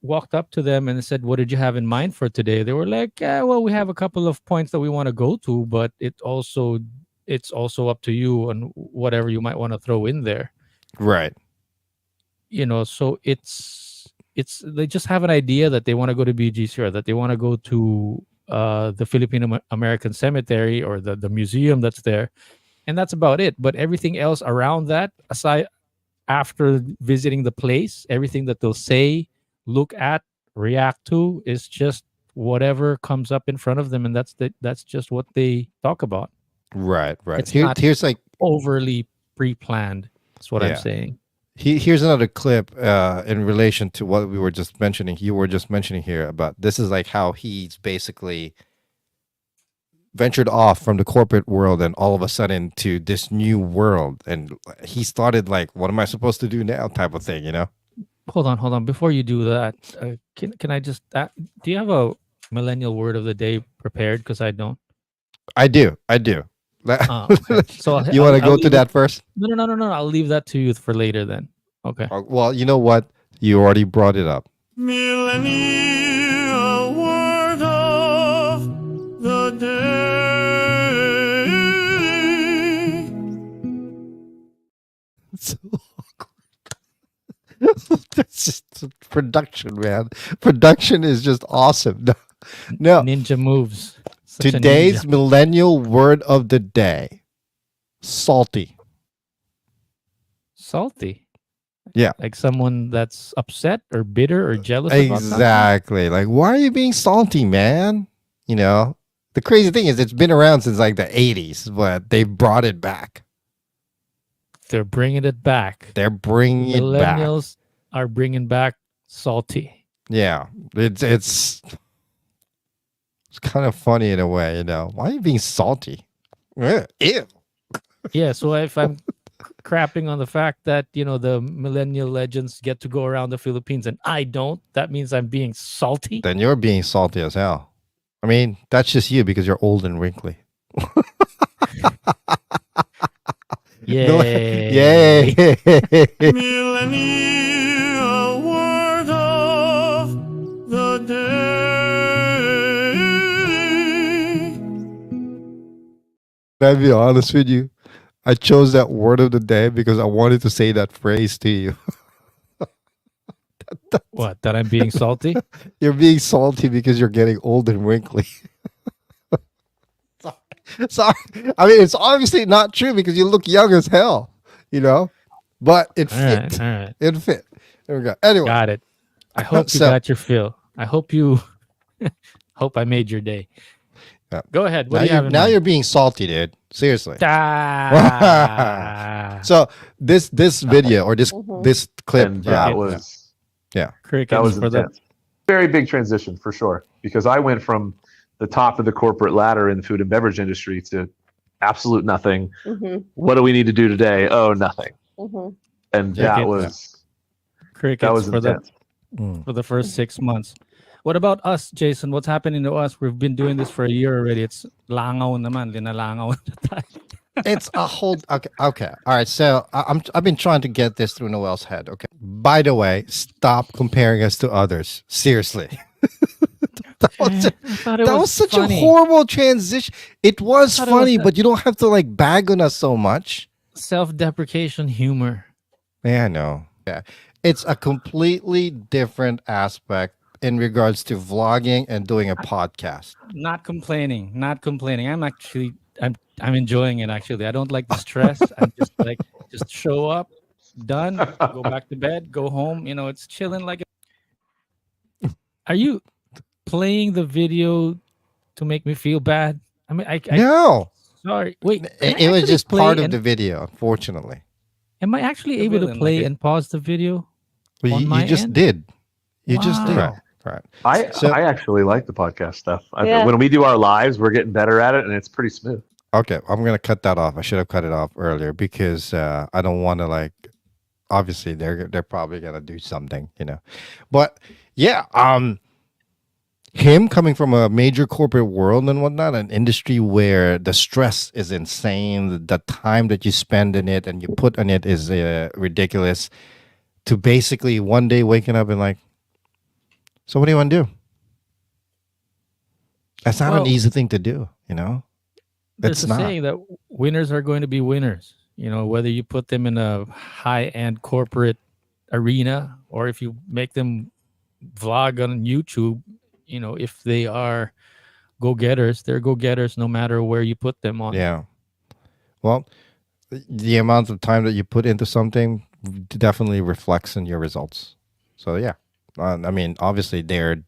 walked up to them and said, "What did you have in mind for today?" They were like, "Yeah, well, we have a couple of points that we want to go to, but it's also up to you and whatever you might want to throw in there."
Right.
You know, so it's they just have an idea that they want to go to BGC or that they want to go to the Filipino American Cemetery or the museum that's there, and that's about it. But everything else around that, aside after visiting the place, everything that they'll say, look at, react to is just whatever comes up in front of them, and that's just what they talk about.
Right. Right.
It's not
Here's like,
overly pre-planned. That's what I'm
yeah.
saying.
Here's another clip in relation to what we were just mentioning. You were just mentioning here about this is like how he's basically ventured off from the corporate world and all of a sudden to this new world, and he started like, what am I supposed to do now? Type of thing, you know.
Hold on. Before you do that, can I just do you have a millennial word of the day prepared? Because I don't.
I do.
Oh, okay. So
You want to
I'll
go to
leave it.
that first?
No. I'll leave that to you for later then. Okay.
Well, you know what? You already brought it up.
Millennial word of the day.
So awkward. That's just production, man. Production is just awesome. No.
Ninja moves. Such a
Today's
ninja.
millennial word of the day: salty.
Salty.
Yeah.
Like someone that's upset or bitter or jealous about something.
Exactly. Like, why are you being salty, man? You know, the crazy thing is it's been around since like the 80s, but they brought it back.
They're bringing it back.
They're bringing it back.
Millennials are bringing back salty.
Yeah. It's kind of funny in a way, you know. Why are you being salty? Ugh, ew.
Yeah, so if I'm crapping on the fact that, you know, the Millennial Legends get to go around the Philippines and I don't, that means I'm being salty.
Then you're being salty as hell. I mean, that's just you because you're old and wrinkly.
Yay!
Yay!
Millennial word of the day.
Can I be honest with you? I chose that word of the day because I wanted to say that phrase to you.
What? That I'm being salty?
You're being salty because you're getting old and wrinkly. Sorry. I mean, it's obviously not true because you look young as hell, you know? But it
All
fit.
right, all right.
It fit. There we go. Anyway.
Got it. I hope you
So-
got your fill. I hope you hope I made your day.
Yeah.
Go ahead. What
Now,
do you have in
now
mind?
you're being salty, dude. Seriously.
Ah,
So this video or this
Mhm.
this clip,
And that
crickets.
was
crickets
that was
for the
intense. Very big transition for sure. Because I went from the top of the corporate ladder in the food and beverage industry to absolute nothing.
Mhm.
What do we need to do today? Oh, nothing.
Mhm.
And
Crickets.
that was
crickets for the
intense.
for the first 6 months. What about us, Jason? What's happening to us? We've been doing this for a year already. It's langaw naman, linalangaw na tayo.
it's a whole okay. Okay. All right. So I've been trying to get this through Noel's head. Okay. By the way, stop comparing us to others. Seriously. that was,
I thought it
that was such
funny.
a horrible transition. It was
thought it was
funny,
a-
but you don't have to like bag on us so much.
Self-deprecation humor.
Yeah, I know. Yeah. It's a completely different aspect in regards to vlogging and doing a podcast.
Not complaining. Not complaining. I'm enjoying it actually. I don't like the stress. I'm just like just show up, done, go back to bed, go home. You know, it's chilling like. Are you playing the video to make me feel bad? I mean, I
No,
sorry. Wait, can I
it was
actually
just
play
part of
and-
the video, unfortunately.
Am I actually
The
able to
villain,
play
like it.
and pause the video?
Well,
On
you
my
just
end?
did. You just did.
Wow.
Right.
I
So-
actually like the podcast stuff.
Yeah.
When we do our lives, we're getting better at it, and it's pretty smooth.
Okay, I'm gonna cut that off. I should have cut it off earlier because I don't want to like. Obviously, they're probably gonna do something, you know. But yeah, him coming from a major corporate world and whatnot, an industry where the stress is insane, the time that you spend in it and you put on it is ridiculous. To basically one day waking up and like, so what do you want to do? That's not an
Well,
easy thing to do, you know.
There's
It's
a
not.
saying that winners are going to be winners. You know, whether you put them in a high-end corporate arena or if you make them vlog on YouTube, you know, if they are go-getters, they're go-getters no matter where you put them on.
Yeah. Well, the amount of time that you put into something definitely reflects in your results. So yeah, I mean, obviously they're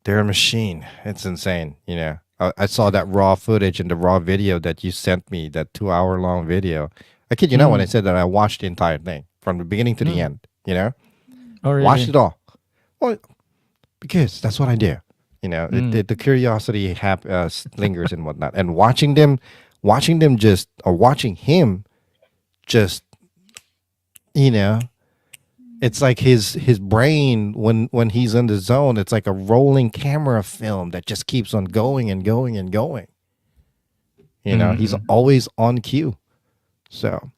a machine. It's insane. You know, I saw that raw footage and the raw video that you sent me, that 2 hour long video. I kid you not when I said that I watched the entire thing from the beginning to the end. You know,
Oh, really?
watched it all. Well, because that's what I do. You know, the curiosity lingers and whatnot, and watching him just, you know, it's like his brain when he's in the zone, it's like a rolling camera film that just keeps on going and going and going. You know, he's always on cue. So,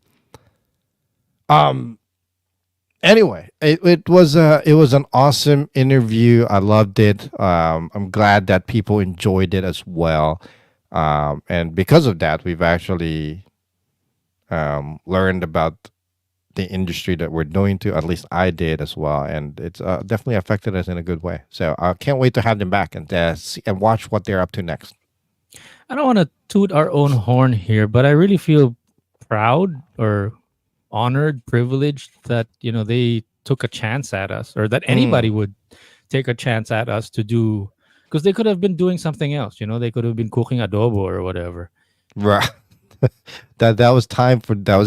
anyway, it was an awesome interview. I loved it. I'm glad that people enjoyed it as well. And because of that, we've actually learned about the industry that we're doing to. At least I did as well, and it's definitely affected us in a good way. So I can't wait to have them back and see and watch what they're up to next.
I don't want to toot our own horn here, but I really feel proud or honored, privileged that, you know, they took a chance at us, or that anybody would take a chance at us to do, because they could have been doing something else. You know, they could have been cooking adobo or whatever,
Right. that was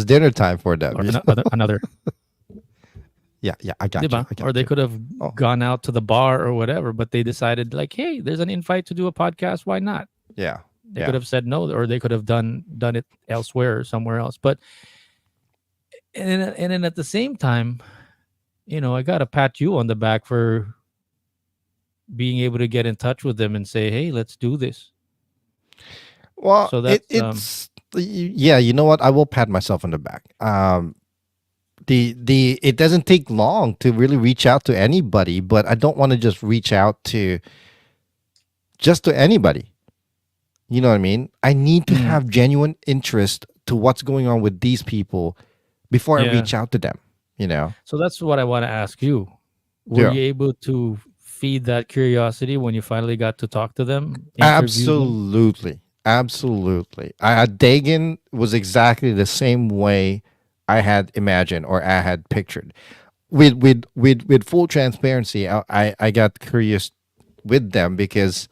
dinner time for them.
or
you know?
another.
Yeah, I got you.
Diba?
I got
Or they
you.
could have
Oh.
gone out to the bar or whatever, but they decided like, hey, there's an invite to do a podcast. Why not?
Yeah.
They
Yeah.
could have said no, or they could have done it elsewhere or somewhere else. But and then at the same time, you know, I gotta pat you on the back for being able to get in touch with them and say, hey, let's do this.
Well,
So that's
yeah. You know what? I will pat myself on the back. The it doesn't take long to really reach out to anybody, but I don't want to just reach out to anybody. You know what I mean? I need to have genuine interest to what's going on with these people before I
Yeah.
reach out to them. You know?
So that's what I want to ask you. Were
Yeah.
you able to feed that curiosity when you finally got to talk to them? Interview them?
Absolutely. Absolutely. Dagan was exactly the same way I had imagined or I had pictured. With full transparency, I got curious with them because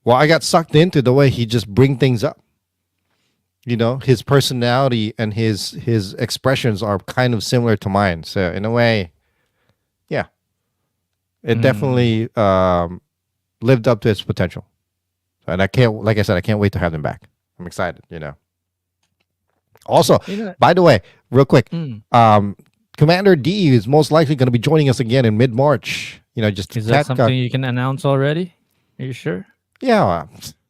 I got sucked into the way he just bring things up. You know, his personality and his expressions are kind of similar to mine. So in a way, yeah, it definitely lived up to its potential. And I can't, like I said, I can't wait to have them back. I'm excited. You know. Also, by the way, real quick, Commander D is most likely going to be joining us again in mid-March. You know, just
Is that something you can announce already? Are you sure?
Yeah,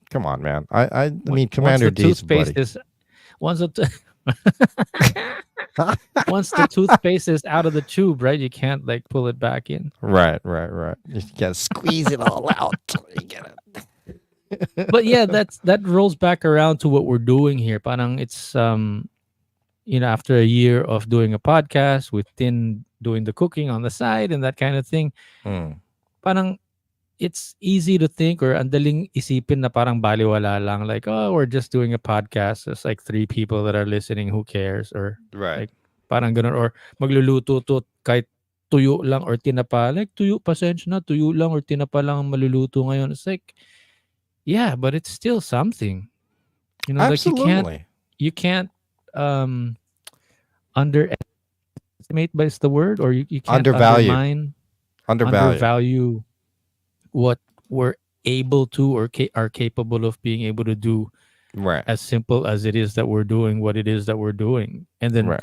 come on, man. I mean, Commander D's buddy.
Once the toothpaste is out of the tube, right? You can't like pull it back in.
Right. You gotta squeeze it all out. You get it.
But yeah, that rolls back around to what we're doing here. Parang it's after a year of doing a podcast with Tin doing the cooking on the side and that kind of thing. Parang it's easy to think or andaling isipin na parang baliwala lang. Like, oh, we're just doing a podcast. There's like 3 people that are listening. Who cares? Or
right.
Like, parang ganun. Or magluluto to kahit tuyo lang or tinapa. Like, tuyo, pasensya na, tuyo lang or tinapa lang ang maluluto ngayon. It's like, yeah, but it's still something. You know,
absolutely.
Like you can't underestimate, but it's the word, or you can't undervalue what we're able to or are capable of being able to do,
right?
As simple as it is that we're doing what it is that we're doing, and then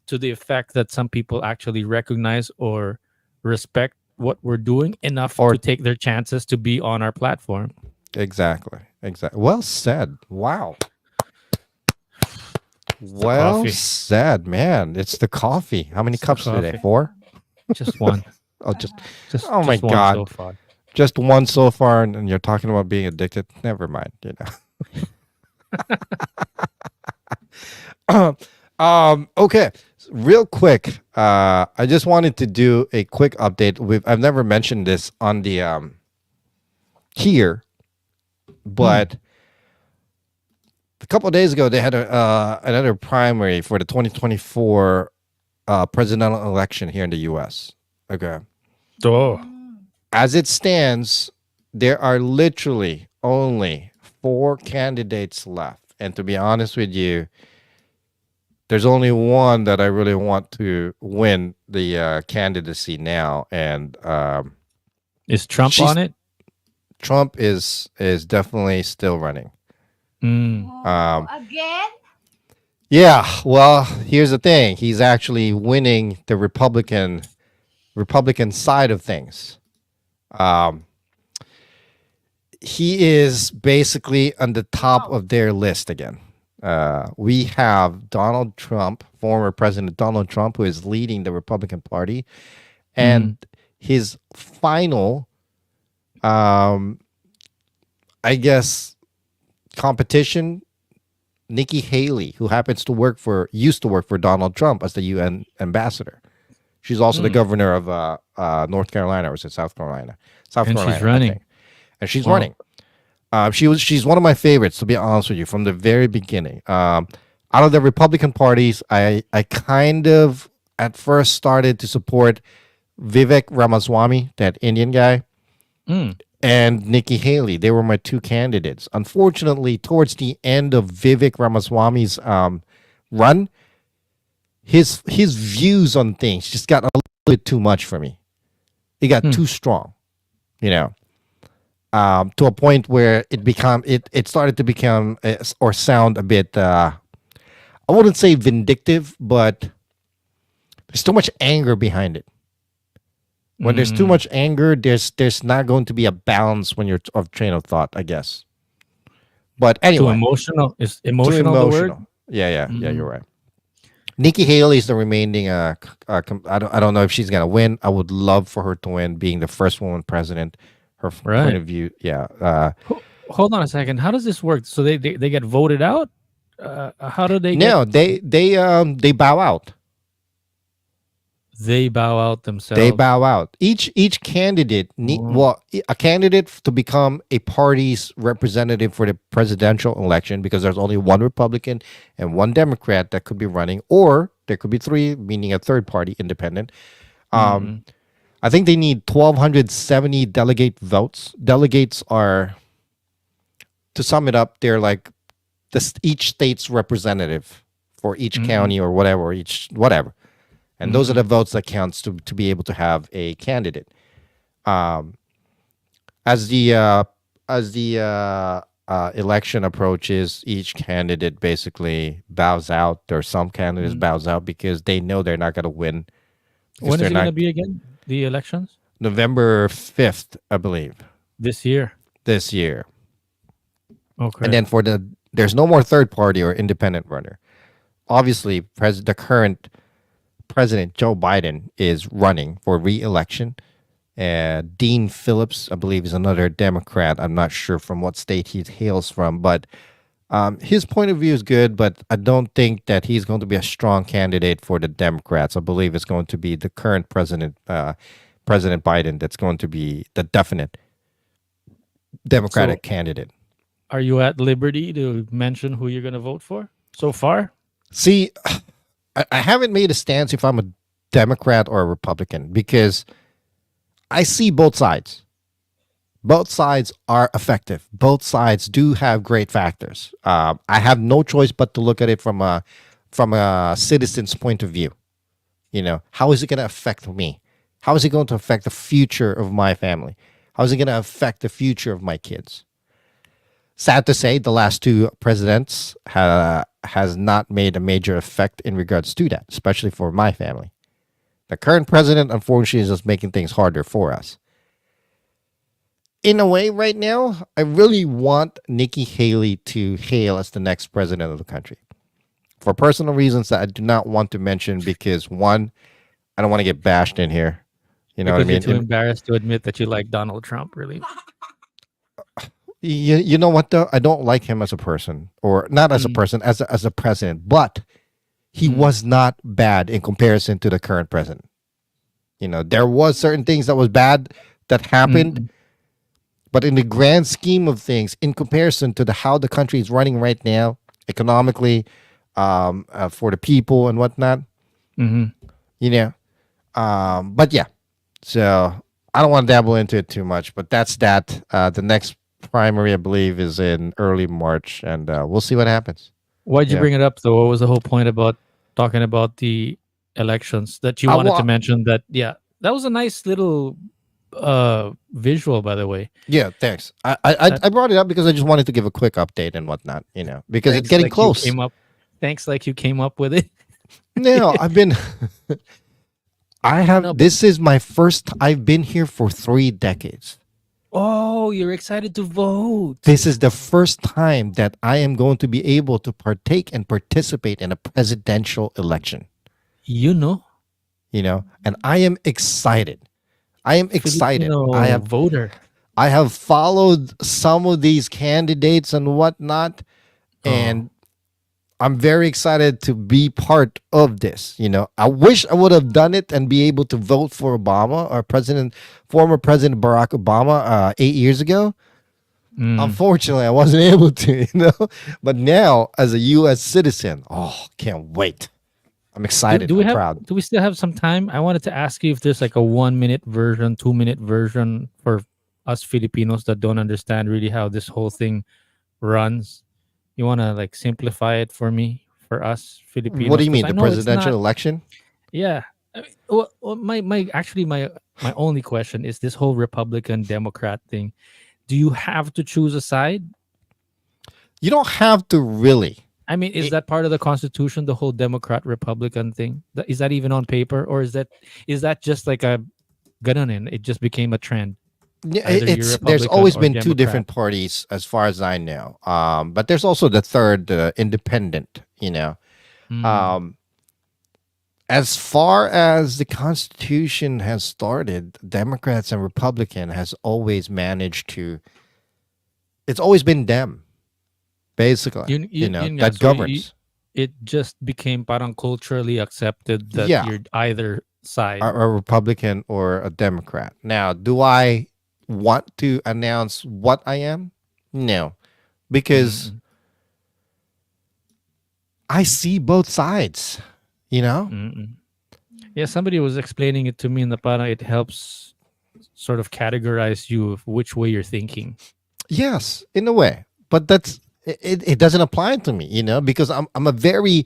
to the effect that some people actually recognize or respect what we're doing enough to take their chances to be on our platform.
Exactly. Well said. Wow. Well said, man. It's the coffee. How many cups today? 4?
Just one.
Oh, just oh my God.
So far.
Just one so far, and you're talking about being addicted. Never mind, you know. Okay, real quick. I just wanted to do a quick update. I've never mentioned this on the here, but a couple of days ago they had another primary for the 2024 presidential election here in the U.S. Okay.
Oh.
As it stands, there are literally only 4 candidates left. And to be honest with you, there's only one that I really want to win the candidacy now. And
is Trump on it?
Trump is definitely still running.
Again?
Yeah. Well, here's the thing. He's actually winning the Republican side of things. He is basically on the top of their list again. We have Donald Trump, former President Donald Trump, who is leading the Republican Party, and his final, I guess, competition, Nikki Haley, who used to work for Donald Trump as the UN ambassador. She's also the governor of North Carolina, or is it South Carolina?
And she's running.
And she's running. She's one of my favorites, to be honest with you, from the very beginning. Out of the Republican parties, I kind of at first started to support Vivek Ramaswamy, that Indian guy, and Nikki Haley. They were my 2 candidates. Unfortunately, towards the end of Vivek Ramaswamy's run, his views on things just got a little bit too much for me. It got too strong, you know, to a point where it started to become or sound a bit, I wouldn't say vindictive, but there's too much anger behind it. When there's too much anger, there's not going to be a balance when you're of train of thought, I guess. But
Too
anyway,
emotional. Is
too
emotional the word?
emotional. Yeah,
Mhm.
you're right. Nikki Haley is the remaining. I don't know if she's gonna win. I would love for her to win, being the first woman president. Her point
Right.
of view, yeah.
Hold on a second. How does this work? So they get voted out? How do they get?
No, they bow out.
They bow out
They
themselves.
bow out. Each candidate
Oh.
a candidate to become a party's representative for the presidential election, because there's only one Republican and one Democrat that could be running, or there could be three, meaning a third party independent.
Mhm.
I think they need 1,270 delegate votes. Delegates are, to sum it up, they're like each state's representative for each
Mhm.
county or whatever, or each whatever. And those are the
Mhm.
votes that counts to be able to have a candidate. Um, as the election approaches, each candidate basically bows out, or some candidates
Mhm.
bows out because they know they're not going to win, because
When
they're
is it going to
not.
be again? The elections
November 5th, I believe,
this year.
this year.
Okay.
And then there's no more third party or independent runner. Obviously, the current President Joe Biden is running for re-election. Dean Phillips, I believe, is another Democrat. I'm not sure from what state he hails from, but his point of view is good. But I don't think that he's going to be a strong candidate for the Democrats. I believe it's going to be the current president, President Biden, that's going to be the definite Democratic
So,
candidate.
are you at liberty to mention who you're going to vote for so far?
See, I haven't made a stance if I'm a Democrat or a Republican, because I see both sides. Both sides are effective. Both sides do have great factors. I have no choice but to look at it from a citizen's point of view. How is it going to affect me? How is it going to affect the future of my family? How is it going to affect the future of my kids? Sad to say, the last two presidents has not made a major effect in regards to that, especially for my family. The current president, unfortunately, is just making things harder for us. In a way, right now, I really want Nikki Haley to hail as the next president of the country, for personal reasons that I do not want to mention, because one, I don't want to get bashed in here. You know what I
Because you're
mean?
too embarrassed to admit that you like Donald Trump, really.
You know what, though? I don't like him as a person, or not as a
Mm.
person, as a president, but he
Mm.
was not bad in comparison to the current president. There was certain things that was bad that happened,
Mm.
but in the grand scheme of things, in comparison to how the country is running right now, economically, for the people and whatnot,
Mhm.
But yeah, so I don't want to dabble into it too much, but that's that. The next primary, I believe, is in early March, and we'll see what happens.
Why'd you
Yeah.
bring it up, though? What was the whole point about talking about the elections that you
I
wanted to
wa-
mention? That was a nice little visual, by the way.
Yeah, thanks. I brought it up because I just wanted to give a quick update and whatnot, because it's
Thanks
getting
like
close.
Thanks like you came up with it.
No, I've been.
No, but-
This is my first. I've been here for 3 decades.
Oh, you're excited to vote.
This is the first time that I am going to be able to partake and participate in a presidential election.
You know,
And I am excited. I am excited.
Filipino voter.
I have followed some of these candidates and whatnot, and I'm very excited to be part of this. I wish I would have done it and be able to vote for Obama, or former President Barack Obama, 8 years ago.
Mm.
Unfortunately, I wasn't able to. But now, as a U.S. citizen, can't wait. I'm excited.
Do we
I'm
have?
proud.
Do we still have some time? I wanted to ask you if there's like a 1-minute version, 2-minute version for us Filipinos that don't understand really how this whole thing runs. You want to like simplify it for me, for us Filipinos?
What do you
'Cause
mean,
I
the
know it's
presidential
not-
election?
Yeah. I mean, my only question is this whole Republican Democrat thing. Do you have to choose a side?
You don't have to really.
I mean, is that part of the Constitution? The whole Democrat Republican thing. Is that even on paper, or is that just like a ganun and it just became a trend?
Yeah,
Either you're
there's
Republican
always
or
been two
Democrat.
different parties as far as I know. But there's also the third, independent.
Mm.
Um, as far as the Constitution has started, Democrats and Republican has always managed to. It's always been them, basically.
Yun nga,
That
so
governs.
it just became parang culturally accepted that
Yeah.
you're either side.
A Republican or a Democrat. Now, do I want to announce what I am? No, because
Mm-mm.
I see both sides.
Mm-mm. Yeah, somebody was explaining it to me in the parang it helps sort of categorize you of which way you're thinking.
Yes, in a way, but it doesn't apply to me, because I'm a very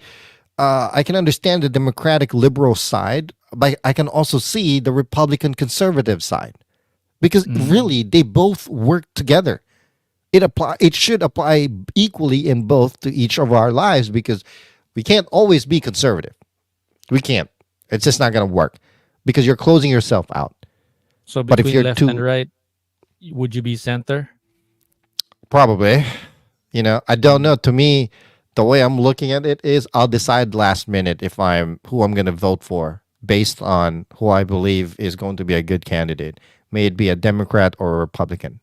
I can understand the Democratic liberal side, but I can also see the Republican conservative side because really they both work together. It should apply equally in both to each of our lives because we can't always be conservative. We can't. It's just not going to work because you're closing yourself out.
So
But if
between
you're
left
too-
and right, would you be center?
Probably. I don't know. To me, the way I'm looking at it is I'll decide last minute who I'm going to vote for based on who I believe is going to be a good candidate. May it be a Democrat or a Republican.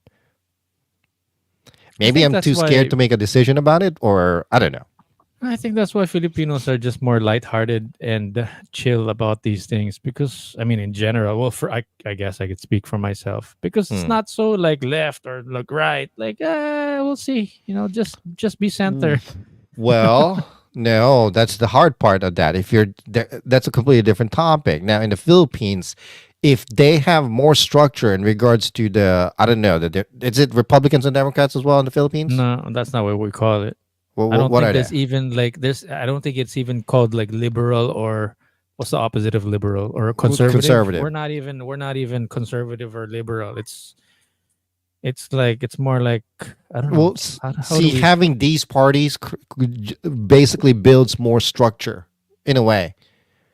Maybe
think
I'm
that's
too scared
why-
to make a decision about it, or I don't know.
I think that's why Filipinos are just more lighthearted and chill about these things because I mean in general, well I guess I could speak for myself because it's not so like left or like right. Like we'll see. Just be center.
Well, no, that's the hard part of that. If you're there, that's a completely different topic. Now, in the Philippines, if they have more structure in regards to I don't know, is it Republicans and Democrats as well in the Philippines?
No, that's not what we call it.
What
I don't
are
think
they?
there's even like there's. I don't think it's even called like liberal or what's the opposite of liberal or conservative.
Conservative.
We're not even conservative or liberal. It's like it's more like I don't know.
Well,
How do
see,
we-
having these parties basically builds more structure in a way.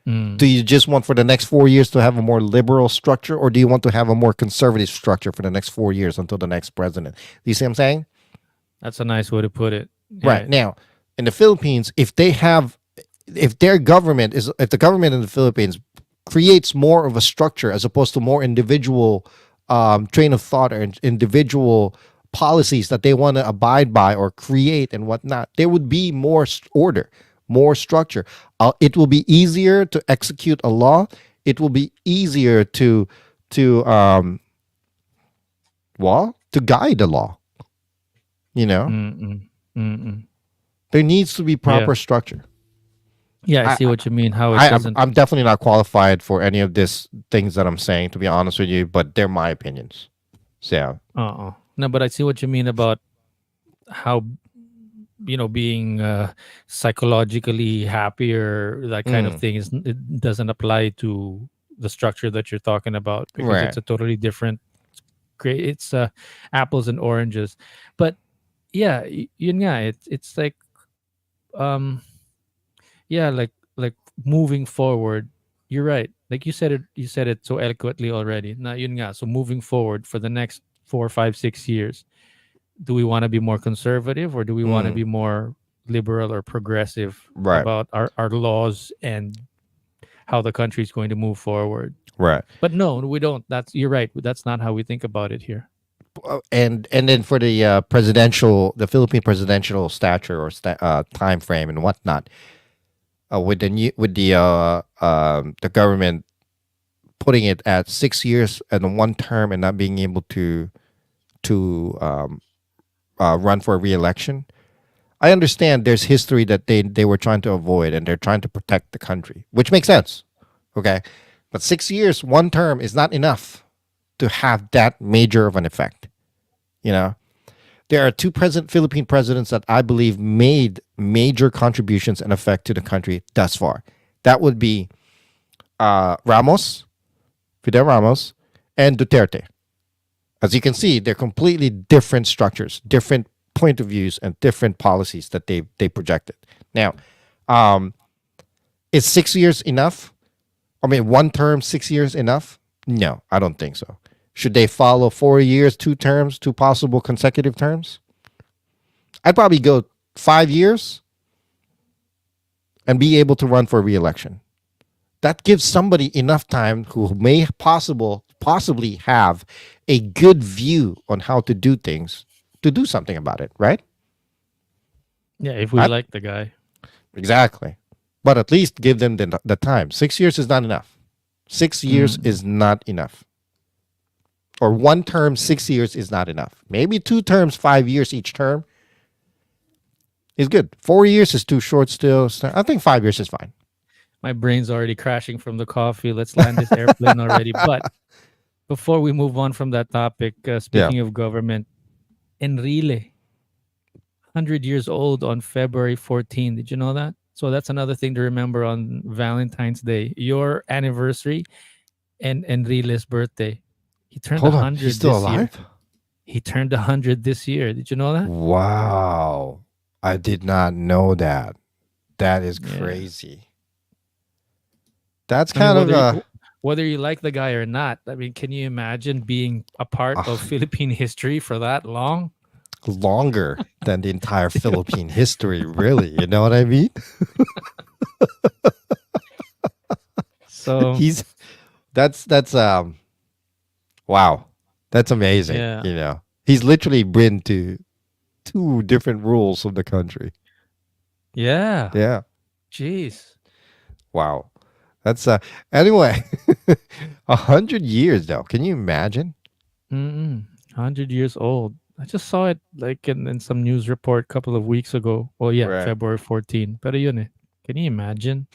Mm.
Do you just want for the next 4 years to have a more liberal structure, or do you want to have a more conservative structure for the next 4 years until the next president? Do you see what I'm saying?
That's a nice way to put it.
Right. Now, in the Philippines, if the government in the Philippines creates more of a structure as opposed to more individual train of thought or individual policies that they want to abide by or create and whatnot, there would be more order, more structure. It will be easier to execute a law. It will be easier to guide a law.
Mm-mm. Mm-mm.
There needs to be proper
Yeah.
structure.
Yeah, I see what you mean. How it
I'm
doesn't.
definitely not qualified for any of this things that I'm saying, to be honest with you, but they're my opinions. So,
No, but I see what you mean about how being psychologically happier, that kind of thing it doesn't apply to the structure that you're talking about because
Right.
it's a totally different. It's apples and oranges, but yeah, yun nga, it's like yeah, like moving forward. You're right. Like you said it so eloquently already. Na yun nga. So moving forward for the next 4, 5, 6 years, do we want to be more conservative or do we want to be more liberal or progressive
Right.
about our laws and how the country is going to move forward?
right.
But no, we don't. You're right. That's not how we think about it here.
And then for the the Philippine presidential stature or time frame and whatnot, with the government putting it at 6 years and one term and not being able to run for re-election. I understand there's history that they were trying to avoid and they're trying to protect the country, which makes sense. Okay. But 6 years, one term is not enough to have that major of an effect. There are two Philippine presidents that I believe made major contributions and effect to the country thus far. That would be Fidel Ramos, and Duterte. As you can see, they're completely different structures, different point of views, and different policies that they projected. Now, is 6 years enough? I mean, one term, 6 years enough? No, I don't think so. Should they follow 4 years, 2 terms, 2 possible consecutive terms? I'd probably go 5 years and be able to run for re-election. That gives somebody enough time who may possibly have a good view on how to do things to do something about it, right?
Yeah, if we like the guy.
Exactly. But at least give them the time. 6 years is not enough. 6 years is not enough. Or 1 term, 6 years is not enough. Maybe 2 terms, 5 years each term is good. 4 years is too short still. I think 5 years is fine.
My brain's already crashing from the coffee. Let's land this airplane already. But before we move on from that topic, speaking of government, Enrile, 100 years old on February 14. Did you know that? So that's another thing to remember on Valentine's Day. Your anniversary and Enrile's birthday. He turned
Hold on,
100
he's still
this year.
alive?
He turned 100 this year. Did you know that?
Wow. I did not know that. That is
Yeah.
crazy. That's
I mean,
kind of
whether you like the guy or not. I mean, can you imagine being a part of Philippine history for that long?
longer than the entire Philippine history, really. You know what I mean?
So
that's wow. That's amazing.
Yeah.
You know. He's literally been to 2 different rules of the country.
yeah,
Yeah.
jeez.
Wow. That's anyway. 100 years though. Can you imagine?
100 years old. I just saw it like in some news report a couple of weeks ago. Oh yeah,
Right.
February 14. Pero yun eh. Can you imagine?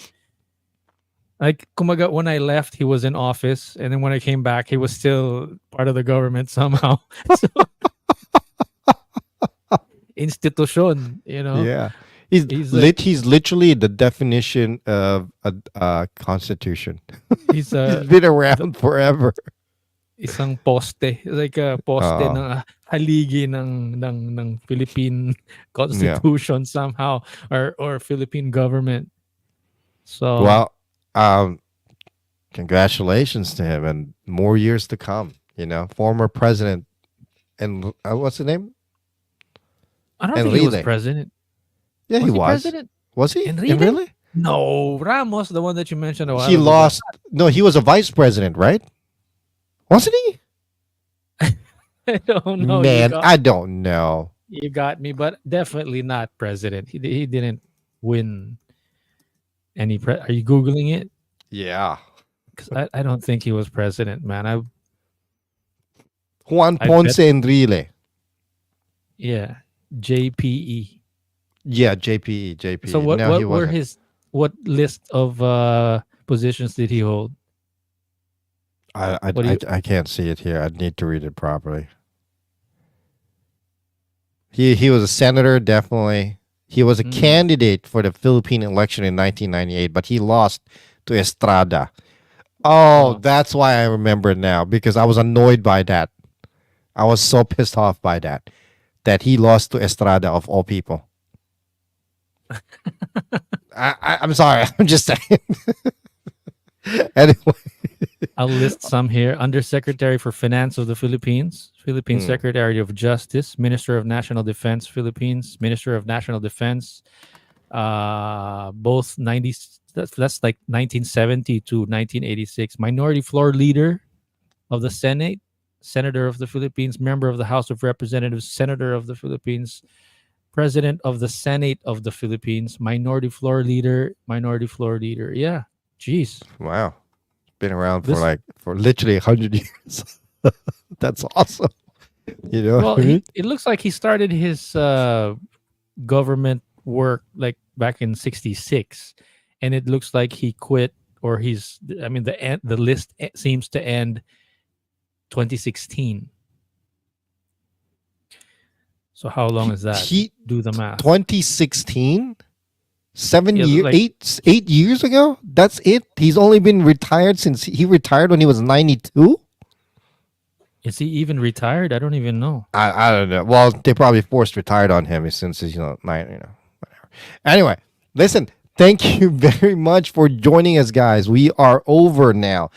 Like, kumaga, when I left, he was in office, and then when I came back, he was still part of the government somehow. So, institution, you know.
Yeah. He's he's literally the definition of a constitution.
He's
He's been around forever.
isang poste, like a poste ng haligi ng Philippine constitution somehow, or Philippine government. So
Well, congratulations to him and more years to come. You know, former president and what's the name?
I don't think he was
Enrile.
president.
Yeah, he was.
President?
Was he?
Enrile?
Really?
No, Ramos, the one that you mentioned a while
He
ago.
lost. No, he was a vice president, right? Wasn't he?
I don't know.
Man, I don't know.
You got me, but definitely not president. He didn't win any. Are you googling it?
Yeah.
Because I don't think he was president, man.
Juan
I
Ponce
bet-
Enrile.
Yeah, JPE.
Yeah, JPE.
So what
No, he
were
wasn't.
what list of positions did he hold? what do you-
I can't see it here. I'd need to read it properly. He was a senator, definitely. He was a candidate for the Philippine election in 1998, but he lost to Estrada. Oh, that's why I remember it now, because I was annoyed by that. I was so pissed off by that he lost to Estrada of all people. I'm sorry. I'm just saying. Anyway.
I'll list some here. Undersecretary for Finance of the Philippines, Philippine Secretary of Justice, Minister of National Defense, Philippines, Minister of National Defense, both 90. That's like 1970 to 1986. Minority Floor Leader of the Senate, Senator of the Philippines, Member of the House of Representatives, Senator of the Philippines, President of the Senate of the Philippines, Minority Floor Leader. Yeah, jeez.
Wow. Been around for literally 100 years. That's awesome. You know
Well,
what I mean?
it looks like he started his government work like back in '66, and it looks like he quit, or the list seems to end 2016. So how long is that? Do the math.
2016? 7
Yeah,
years,
like-
8 years ago? That's it? He's only been retired since he retired when he was 92?
Is he even retired? I don't even know.
I don't know. Well, they probably forced retired on him since he's whatever. Anyway, listen, thank you very much for joining us, guys. We are over now.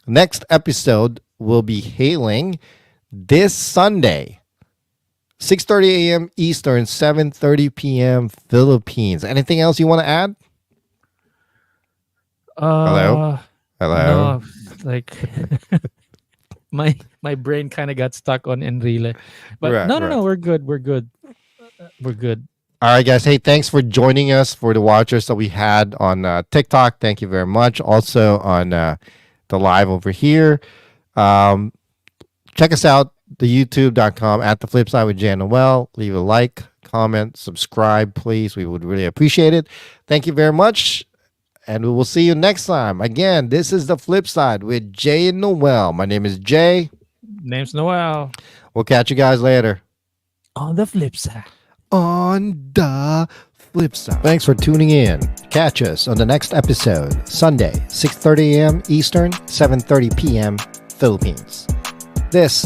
Next episode, will be hailing this Sunday, 6:30 a.m. Eastern, 7:30 p.m. Philippines. Anything else you want to add? Hello?
No, like my brain kind of got stuck on Enrile, but
Right,
no,
right.
we're good. We're good. We're good.
All right, guys. Hey, thanks for joining us for the watchers that we had on TikTok. Thank you very much. Also on the live over here. Check us out, the youtube.com at the flip side with Jan Noel. Leave a like, comment, subscribe, please. We would really appreciate it. Thank you very much. And we will see you next time. Again, this is the flip side with Jay and Noel. My name is Jay.
Name's Noel.
We'll catch you guys later.
On the flip side.
On the flip side. Thanks for tuning in. Catch us on the next episode, Sunday, 6:30 a.m. Eastern, 7:30 p.m. Philippines. This